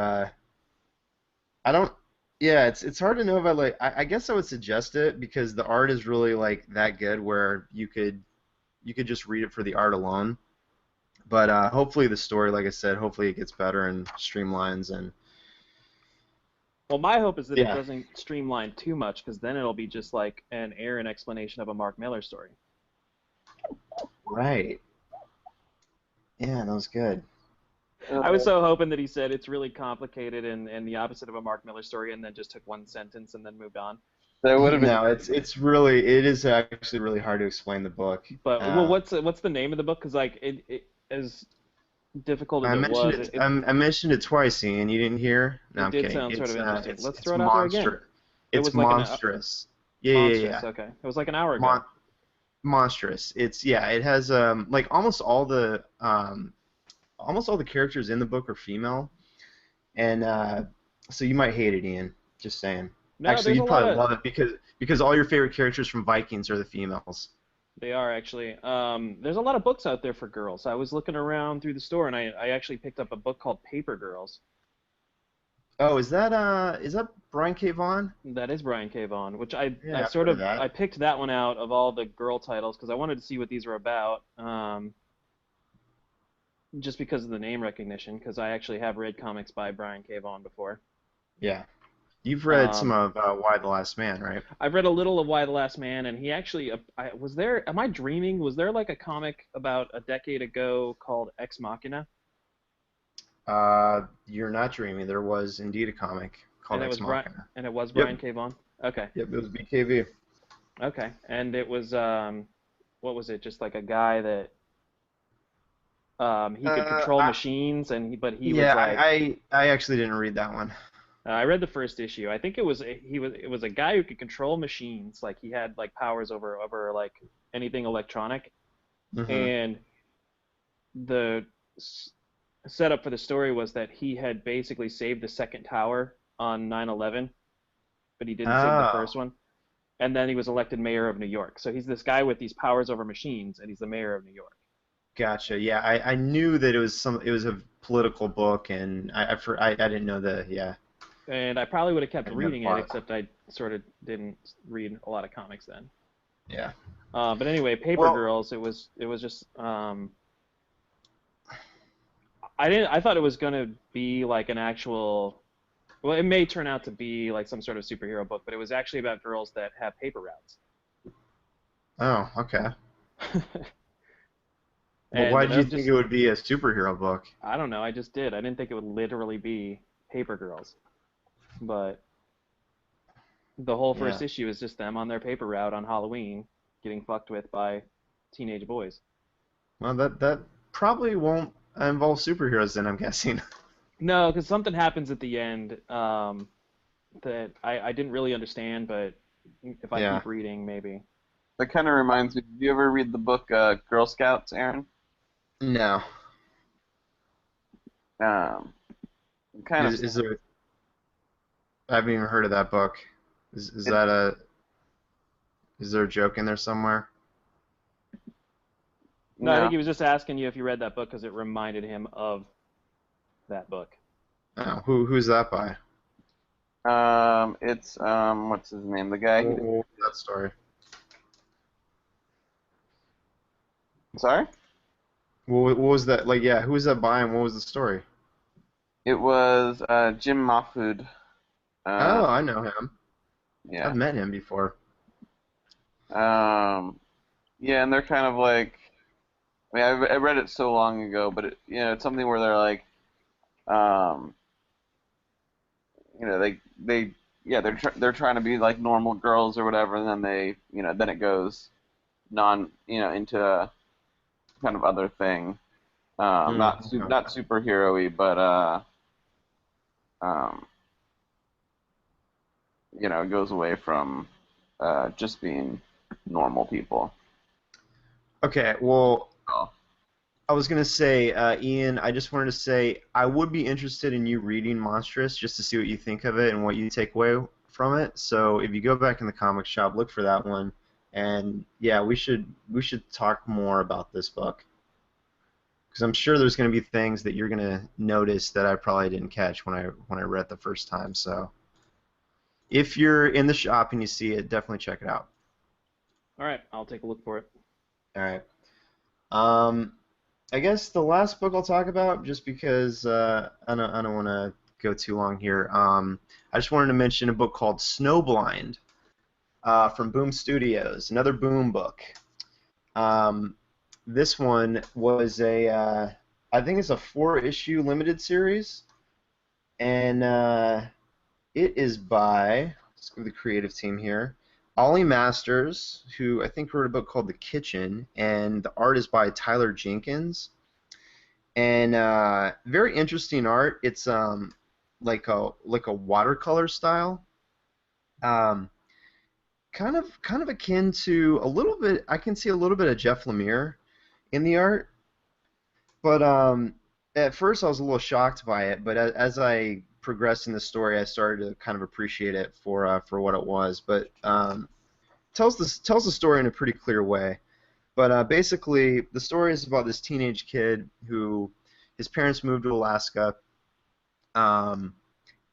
I don't. Yeah, it's hard to know if I like. I guess I would suggest it because the art is really like that good where you could just read it for the art alone. But hopefully the story, like I said, hopefully it gets better and streamlines and Well, my hope is that it yeah. doesn't streamline too much, because then it'll be just like an Aaron explanation of a Mark Miller story. Right. Yeah, that was good. I was so hoping that he said it's really complicated and the opposite of a Mark Miller story, and then just took one sentence and then moved on. That would have been. No, it is actually really hard to explain the book. But well, what's the name of the book? Because like it as difficult as it was, I mentioned it twice, Ian. You didn't hear? No, it I'm did kidding. sound sort of interesting. Let's It's throw it out there again. It It's was like monstrous. Monstress. Yeah. Okay, it was like an hour ago. Monstrous. It's yeah. It has like almost all the characters in the book are female, and so you might hate it, Ian. Just saying. No, Actually, there's a you'd lot probably of. love it because all your favorite characters from Vikings are the females. They are actually. There's a lot of books out there for girls. I was looking around through the store, and I actually picked up a book called Paper Girls. Oh, is that Brian K. Vaughan? That is Brian K. Vaughan, which I Yeah, I've sort heard of of that. I picked that one out of all the girl titles because I wanted to see what these were about, just because of the name recognition. Because I actually have read comics by Brian K. Vaughan before. Yeah. You've read some Um, of Why the Last Man, right? I've read a little of Why the Last Man, and he actually was there. Am I dreaming? Was there like a comic about a decade ago called Ex Machina, You're not dreaming. There was indeed a comic and called it Ex was Brian Machina. and it was Yep. Brian K. Vaughan? Okay, Yep. It was BKV. okay, and it was what was it? Just like a guy that he could Uh, control I, machines, but he was yeah, like I actually didn't read that one. I read the first issue. I think it was a guy who could control machines, like he had like powers over like anything electronic, Hmm. and the s- setup for the story was that he had basically saved the second tower on 9/11, but he didn't save the Oh, first one. And then he was elected mayor of New York. So he's this guy with these powers over machines, and he's the mayor of New York. gotcha. Yeah, I knew that it was a political book, and I didn't know the yeah And I probably would have I kept didn't know the reading it, plot. except I sort of didn't read a lot of comics then. Yeah. But anyway, Paper Well, Girls. It was just I didn't I thought it was gonna be like an actual. Well, it may turn out to be like some sort of superhero book, but it was actually about girls that have paper routes. oh, okay. Well, And why did you think it just would be a superhero book? I don't know. I just did. I didn't think it would literally be Paper Girls, but the whole Yeah. first issue is just them on their paper route on Halloween, getting fucked with by teenage boys. Well, that probably won't involve superheroes then, I'm guessing. No, because something happens at the end that I didn't really understand, but if I Yeah. keep reading, maybe. That kind of reminds me. Did you ever read the book Girl Scouts, Aaron? No. Um, kind of. Is there? I haven't even heard of that book. Is It, that a? Is there a joke in there somewhere? No, I think no. he was just asking you if you read that book because it reminded him of that book. Oh, who's that by? It's what's his name? The guy who. What was that story? Sorry. What was that? Like, yeah, who was that by and what was the story? It was Jim Mahfood. Uh, Oh, I know him. I've yeah. met him before. Um, yeah, and they're kind of like. I mean, I read it so long ago, but it's something where they're like, um, they yeah they're trying to be like normal girls or whatever, and then then it goes into a kind of other thing, Okay. not superhero-y, but um, it goes away from just being normal people. Okay, well, Oh, I was gonna say, Ian, I just wanted to say I would be interested in you reading Monstress just to see what you think of it and what you take away from it. So if you go back in the comic shop, look for that one. And yeah, we should talk more about this book because I'm sure there's gonna be things that you're gonna notice that I probably didn't catch when I read it the first time. So if you're in the shop and you see it, definitely check it out. All right, I'll take a look for it. All right. Um, I guess the last book I'll talk about, just because I don't want to go too long here. I just wanted to mention a book called Snowblind from Boom Studios, another Boom book. Um, this one was I think it's a 4-issue limited series, and it is by, let's go to the creative team here, Ollie Masters, who I think wrote a book called The Kitchen, and the art is by Tyler Jenkins. And very interesting art. It's like a watercolor style, um, kind of akin to a little bit. I can see a little bit of Jeff Lemire in the art, but at first I was a little shocked by it. But as I progressed in the story, I started to kind of appreciate it for what it was. But tells the story in a pretty clear way. But basically, the story is about this teenage kid who his parents moved to Alaska, um,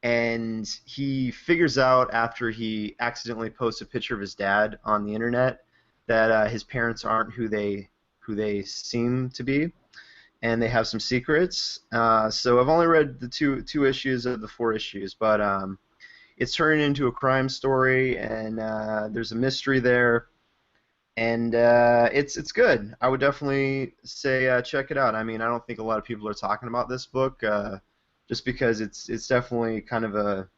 and he figures out after he accidentally posts a picture of his dad on the internet that his parents aren't who they seem to be, and they have some secrets. So I've only read the two issues of the 4 issues, but it's turning into a crime story, and there's a mystery there, and it's good. I would definitely say check it out. I mean, I don't think a lot of people are talking about this book, just because it's definitely kind of a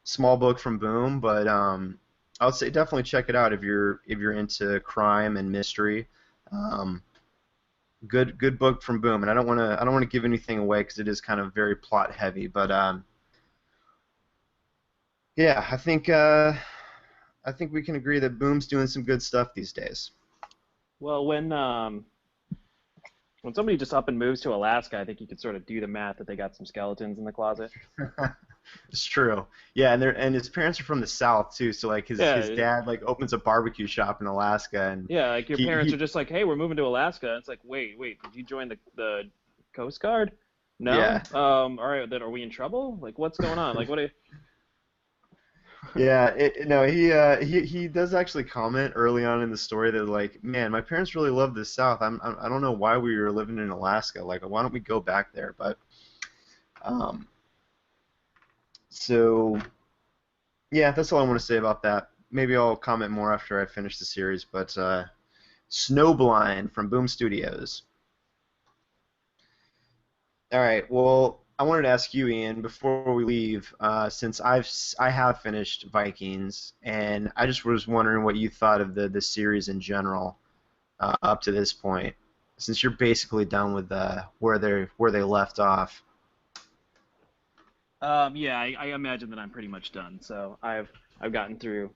small book from Boom, but I would say definitely check it out if you're into crime and mystery. Um, good book from Boom, and I don't want to give anything away because it is kind of very plot heavy, but yeah, I think we can agree that Boom's doing some good stuff these days. Well, when somebody just up and moves to Alaska, I think you could sort of do the math that they got some skeletons in the closet. It's true. Yeah, and his parents are from the South too, so like his dad like opens a barbecue shop in Alaska, and yeah, like your parents he are just like, hey, we're moving to Alaska. It's like, wait, did you join the Coast Guard? No. yeah. All right, then are we in trouble? Like, what's going on? Like, what? Yeah, no, he does actually comment early on in the story that like, man, my parents really love the South. I don't know why we were living in Alaska. Like, why don't we go back there? But um, so yeah, that's all I want to say about that. Maybe I'll comment more after I finish the series. But Snowblind from Boom Studios. All right. Well, I wanted to ask you, Ian, before we leave, since I have finished Vikings, and I just was wondering what you thought of the series in general up to this point, since you're basically done with where they left off. Yeah, I imagine that I'm pretty much done. So I've gotten through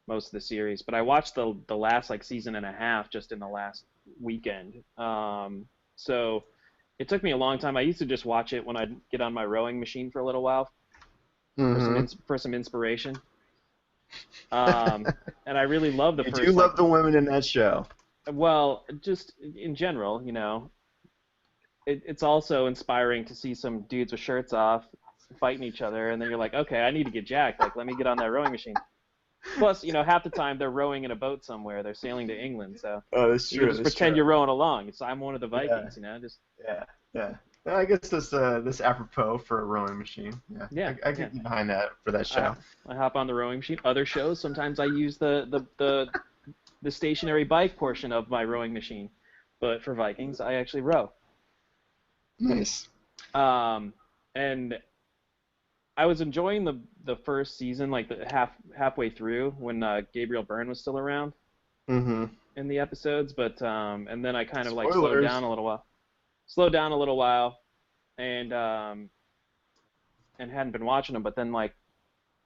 most of the series, but I watched the last like season and a half just in the last weekend. So it took me a long time. I used to just watch it when I'd get on my rowing machine for a little while Mm-hmm. for some inspiration. And I really love the You first. do love the women in that show. Well, just in general, it's also inspiring to see some dudes with shirts off fighting each other, and then you're like, okay, I need to get jacked. Like, let me get on that rowing machine. Plus, half the time they're rowing in a boat somewhere. They're sailing to England, so Oh, that's you true. can just That's pretend true. you're rowing along. So I'm one of the Vikings, Yeah, just yeah. Well, I guess this apropos for a rowing machine. Yeah, yeah, I yeah. get behind that for that I show. I hop on the rowing machine. Other shows, sometimes I use the stationary bike portion of my rowing machine, but for Vikings, I actually row. Nice. And I was enjoying the first season, like the halfway through when Gabriel Byrne was still around Mm-hmm. in the episodes, but and then I kind of like Spoilers. slowed down a little while, and hadn't been watching them, but then like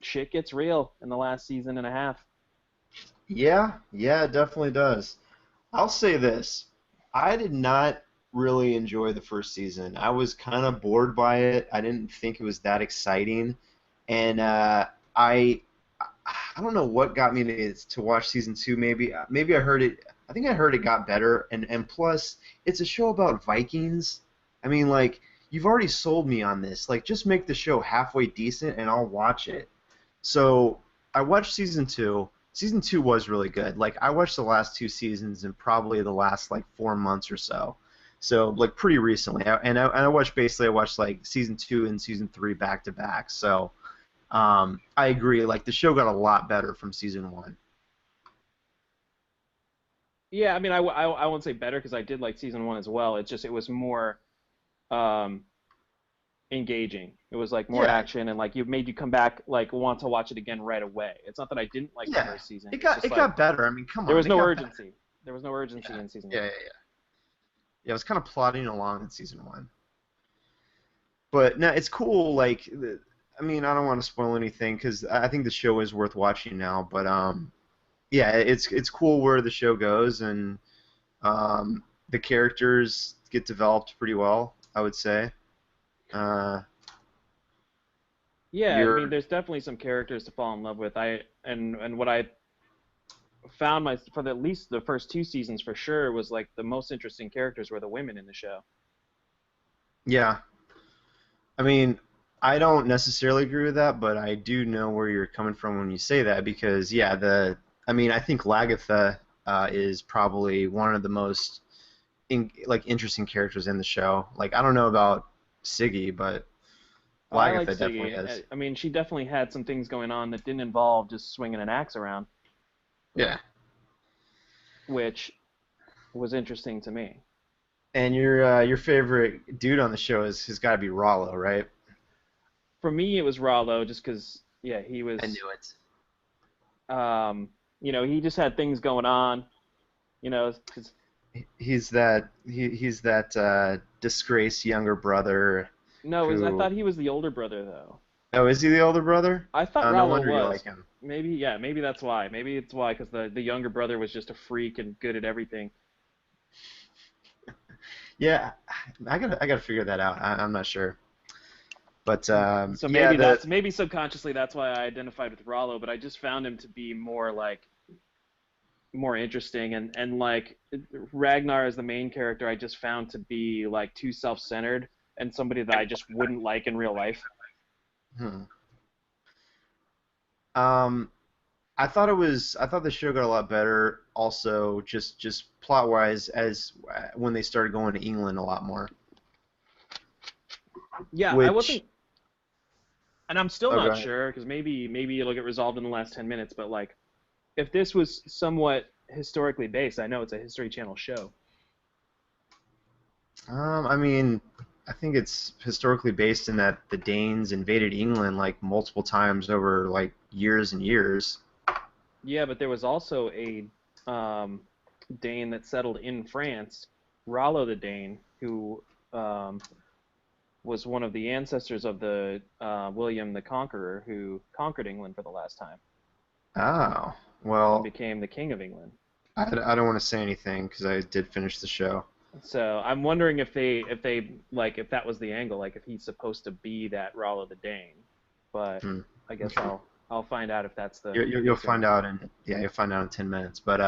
shit gets real in the last season and a half. Yeah, it definitely does. I'll say this. I did not really enjoy the first season. I was kind of bored by it. I didn't think it was that exciting. And I don't know what got me to watch season 2. Maybe I heard it. I think I heard it got better. And plus, it's a show about Vikings. I mean, like, you've already sold me on this. Like, just make the show halfway decent and I'll watch it. So I watched season 2. Season 2 was really good. Like, I watched the last 2 seasons in probably the last like 4 months or so. So like pretty recently. I watched like season 2 and season 3 back to back. So I agree. Like the show got a lot better from season 1. Yeah, I mean, I won't say better because I did like season one as well. It was more um, engaging. It was like more Yeah, action and like you made you come back like want to watch it again right away. It's not that I didn't like the yeah. first season. It It's got just it like got better. I mean, come there on, was it no got better. urgency. There was no urgency Yeah, in season yeah, one. yeah, yeah. Yeah, I was kind of plodding along in season 1. But no, it's cool. Like, I mean, I don't want to spoil anything because I think the show is worth watching now. But yeah, it's cool where the show goes, and the characters get developed pretty well, I would say. Uh, Yeah, I mean, you're there's definitely some characters to fall in love with. And what I found for at least the first 2 seasons for sure was like the most interesting characters were the women in the show. Yeah. I mean, I don't necessarily agree with that, but I do know where you're coming from when you say that because yeah, I mean I think Lagatha is probably one of the most interesting characters in the show. Like I don't know about Siggy, but Oh, I like Lagatha definitely Siggy. is. I mean, she definitely had some things going on that didn't involve just swinging an axe around, Yeah. which was interesting to me. And your favorite dude on the show has got to be Rollo, right? For me, it was Rollo, just because, yeah, I knew it. he just had things going on, 'cause He's that disgraced younger brother no, I who. thought he was the older brother though. Oh, is he the older brother? I thought No Rollo wonder you like was. him. Maybe, yeah, maybe that's why. Maybe it's why, because the younger brother was just a freak and good at everything. Yeah, I gotta figure that out. I'm not sure, but So yeah, maybe subconsciously that's why I identified with Rollo, but I just found him to be more interesting, and like Ragnar as the main character I just found to be like too self-centered and somebody that I just wouldn't like in real life. hmm. um, I thought the show got a lot better. Also, just plot wise, as when they started going to England a lot more, Yeah, I which wasn't, and I'm still oh, go not ahead. sure because maybe it'll get resolved in the last 10 minutes, but like if this was somewhat historically based, I know it's a History Channel show. I mean, I think it's historically based in that the Danes invaded England like multiple times over like years and years. Yeah, but there was also a um, Dane that settled in France, Rollo the Dane, who um, was one of the ancestors of the William the Conqueror, who conquered England for the last time Oh, and well, became the king of England. I don't want to say anything because I did finish the show. So I'm wondering if that was the angle, like if he's supposed to be that Rollo the Dane. But Hmm. I guess I'll find out if that's the You'll case or find not. out in yeah, you'll find out in 10 minutes. But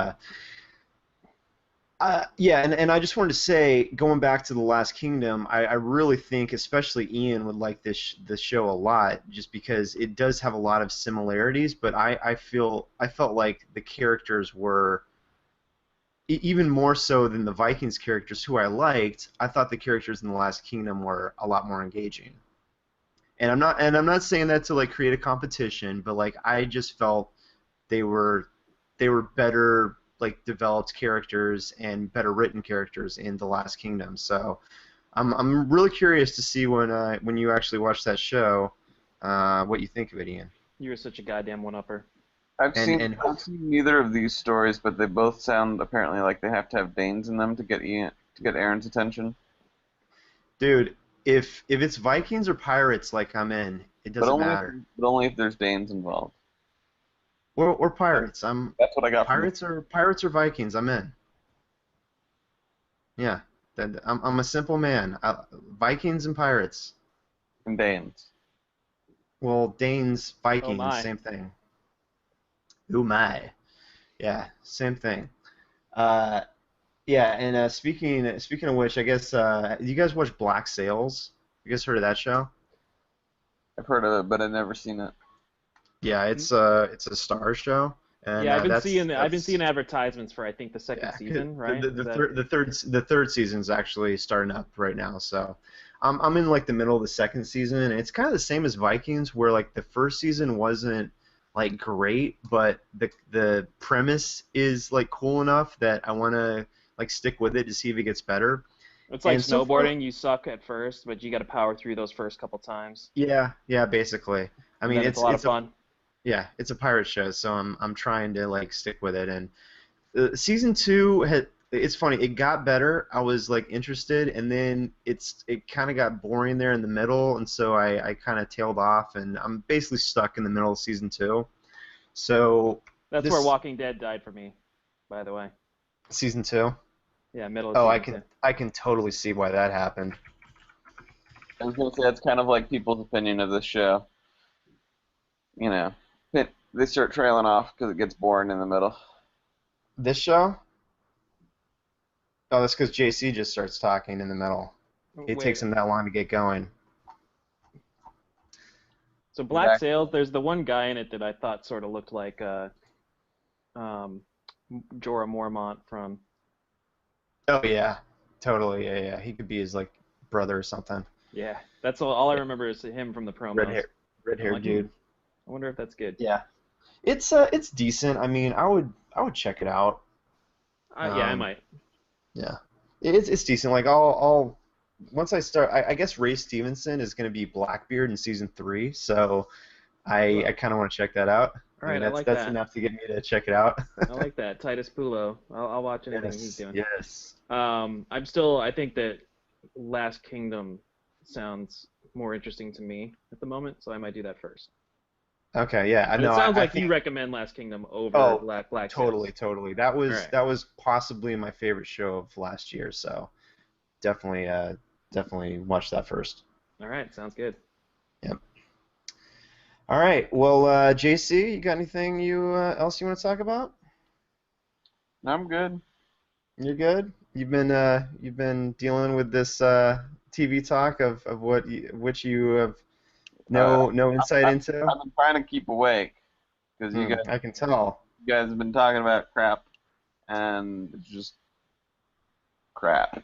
yeah, and I just wanted to say, going back to the Last Kingdom, I really think, especially Ian, would like this show a lot, just because it does have a lot of similarities. But I felt like the characters were even more so than the Vikings characters, who I liked. I thought the characters in the Last Kingdom were a lot more engaging. And I'm not saying that to like create a competition, but like I just felt they were they were better like developed characters and better written characters in The Last Kingdom. So I'm really curious to see when you actually watch that show, what you think of it, Ian. You were such a goddamn one-upper. And I've seen neither of these stories, but they both sound apparently like they have to have Danes in them to get Aaron's attention. dude, if it's Vikings or pirates, like I'm in, it But doesn't matter. only if there's Danes involved. Or pirates. I'm That's what I got from pirates or Vikings. I'm in. Yeah, I'm a simple man. Vikings and pirates. the Danes. Well, Danes, Oh Vikings, my. same thing. Ooh my. Yeah, same thing. Uh, yeah, and speaking of which, I guess you guys watch Black Sails? You guys heard of that show? I've heard of it, but I've never seen it. Yeah, it's a Starz show, and Yeah, I've been seeing that's advertisements for I think the second yeah. season, The, right? the, Is the, that third, the third the third season's actually starting up right now, so I'm in like the middle of the second season, and it's kind of the same as Vikings, where like the first season wasn't like great, but the premise is like cool enough that I want to like stick with it to see if it gets better. it's like And so far, snowboarding. You suck at first, but you got to power through those first couple times, yeah, basically. I and mean, then it's a lot of fun. it's a pirate show, so I'm trying to like stick with it. And season two had it's funny. It got better. I was like interested, and then it kind of got boring there in the middle, and so I kind of tailed off, and I'm basically stuck in the middle of season two. So That's where this Walking Dead died for me, by the way. season two. Yeah, middle of Oh, season two. I can totally see why that happened. I was gonna say that's kind of like people's opinion of this show. You know, they start trailing off because it gets boring in the middle. This show? Oh, that's because JC just starts talking in the middle. It takes Wait, him that long to get going. So Black Sails, there's the one guy in it that I thought sort of looked like um, Jorah Mormont from. Oh yeah, totally. Yeah, yeah. He could be his like brother or something. Yeah, that's all I remember is him from the Red promos. hair, red haired like, dude. I wonder if that's good. Yeah, it's decent. I mean, I would check it out. Yeah, I might. Yeah, it's decent. Like I'll once I start, I guess Ray Stevenson is going to be Blackbeard in season 3, so I kind of want to check that out. All I mean, right, I like that's that. enough to get me to check it out. I like that. Titus Pulo. I'll watch anything he's doing. Yes. I think that Last Kingdom sounds more interesting to me at the moment, so I might do that first. Okay, yeah. But know. It sounds I like think, you recommend Last Kingdom over Black totally, Sails. totally. That was Right. that was possibly my favorite show of last year, so definitely watch that first. All right, sounds good. Yep. All right. Well, JC, you got anything else you want to talk about? I'm good. You're good. You've been dealing with this TV talk of which you have no insight into. I've been trying to keep awake because I can tell. you guys have been talking about crap, and it's just crap.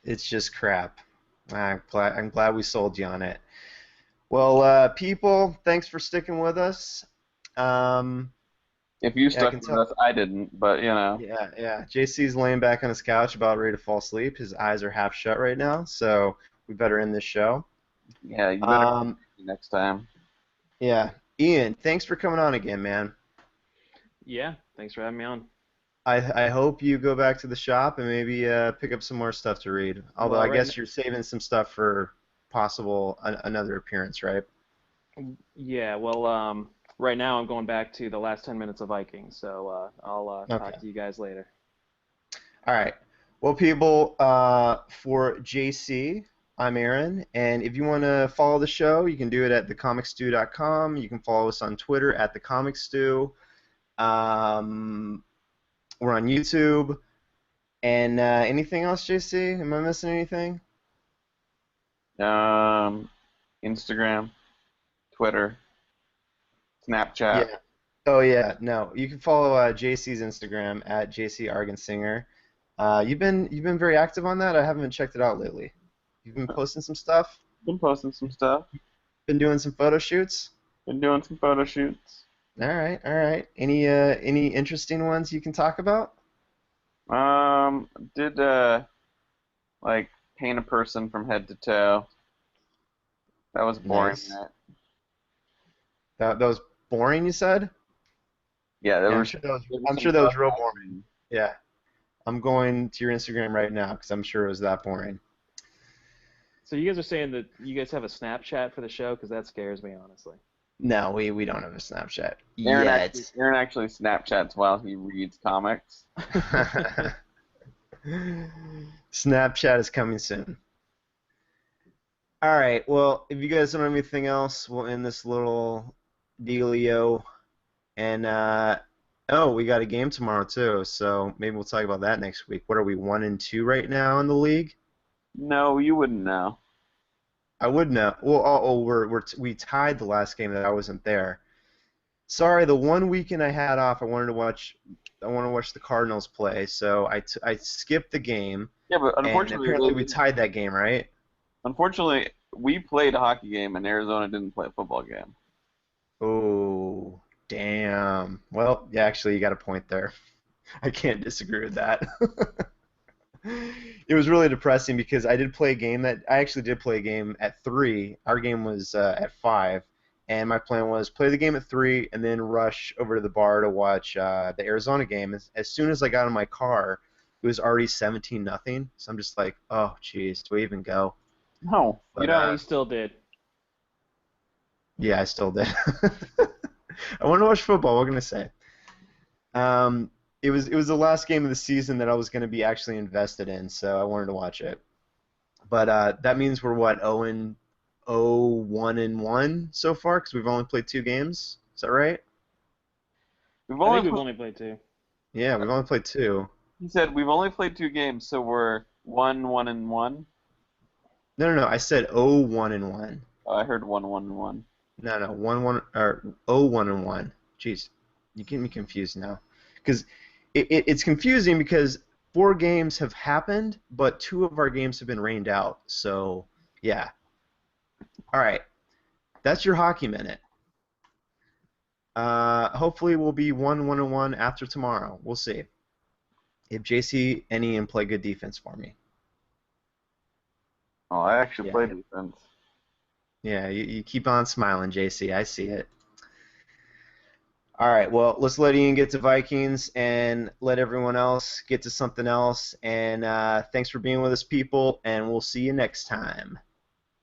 It's just crap. I'm glad we sold you on it. Well, people, thanks for sticking with us. If you stuck with us, I didn't, but you know. Yeah. JC's laying back on his couch about ready to fall asleep. His eyes are half shut right now, so we better end this show. Yeah, you better next time. Yeah. Ian, thanks for coming on again, man. Yeah, thanks for having me on. I hope you go back to the shop and maybe pick up some more stuff to read. Although I guess you're saving some stuff for possible another appearance, right? Yeah, well, right now I'm going back to the last 10 minutes of Vikings, so I'll talk to you guys later. All right. Well, people, for JC, I'm Aaron, and if you want to follow the show, you can do it at thecomicstew.com. You can follow us on Twitter at thecomicstew. We're on YouTube. And anything else, JC? Am I missing anything? Instagram, Twitter, Snapchat. Yeah. Oh yeah. No, you can follow JC's Instagram at JCArgensinger. You've been very active on that. I haven't checked it out lately. You've been posting some stuff. Been posting some stuff. Been doing some photo shoots. Been doing some photo shoots. All right. Any interesting ones you can talk about? Did like paint a person from head to toe. That was boring. Nice. That was boring, you said? Yeah, I'm sure that was real boring. Yeah. I'm going to your Instagram right now because I'm sure it was that boring. So you guys are saying that you guys have a Snapchat for the show? Because that scares me, honestly. No, we don't have a Snapchat Aaron yet. Aaron actually Snapchats while he reads comics. Snapchat is coming soon. All right. Well, if you guys don't have anything else, we'll end this little dealio. And we got a game tomorrow too, so maybe we'll talk about that next week. What are we, 1-2 right now in the league? No, you wouldn't know. I would know. Well, we tied the last game that I wasn't there. Sorry, the one weekend I had off, I wanted to watch the Cardinals play, so I skipped the game. Yeah, but unfortunately, and apparently we tied that game, right? Unfortunately, we played a hockey game, and Arizona didn't play a football game. Oh, damn. Well, yeah, actually, you got a point there. I can't disagree with that. It was really depressing because I actually did play a game at 3. Our game was at 5, and my plan was play the game at 3 and then rush over to the bar to watch the Arizona game. As soon as I got in my car, it was already 17-0. So I'm just like, oh, jeez, do we even go? No, But, you still did. Yeah, I still did. I want to watch football. What can I say? It was the last game of the season that I was going to be actually invested in, so I wanted to watch it. But that means we're what, 1-1 so far because we've only played 2 games. Is that right? We've only played 2. Yeah, we've only played 2. He said we've only played 2 games, so we're 1-1-1. No. I said 1-1. Oh, I heard 1-1-1. No, 1-1 or 0-1-1. Jeez, you get me confused now. Because it's confusing because 4 games have happened, but 2 of our games have been rained out. So, yeah. All right. That's your hockey minute. Hopefully we'll be 1-1-1 after tomorrow. We'll see. If JC and Ian play good defense for me. Oh, I actually Yeah. play defense. Yeah, you keep on smiling, JC. I see it. All right, well, let's let Ian get to Vikings and let everyone else get to something else. And thanks for being with us, people, and we'll see you next time.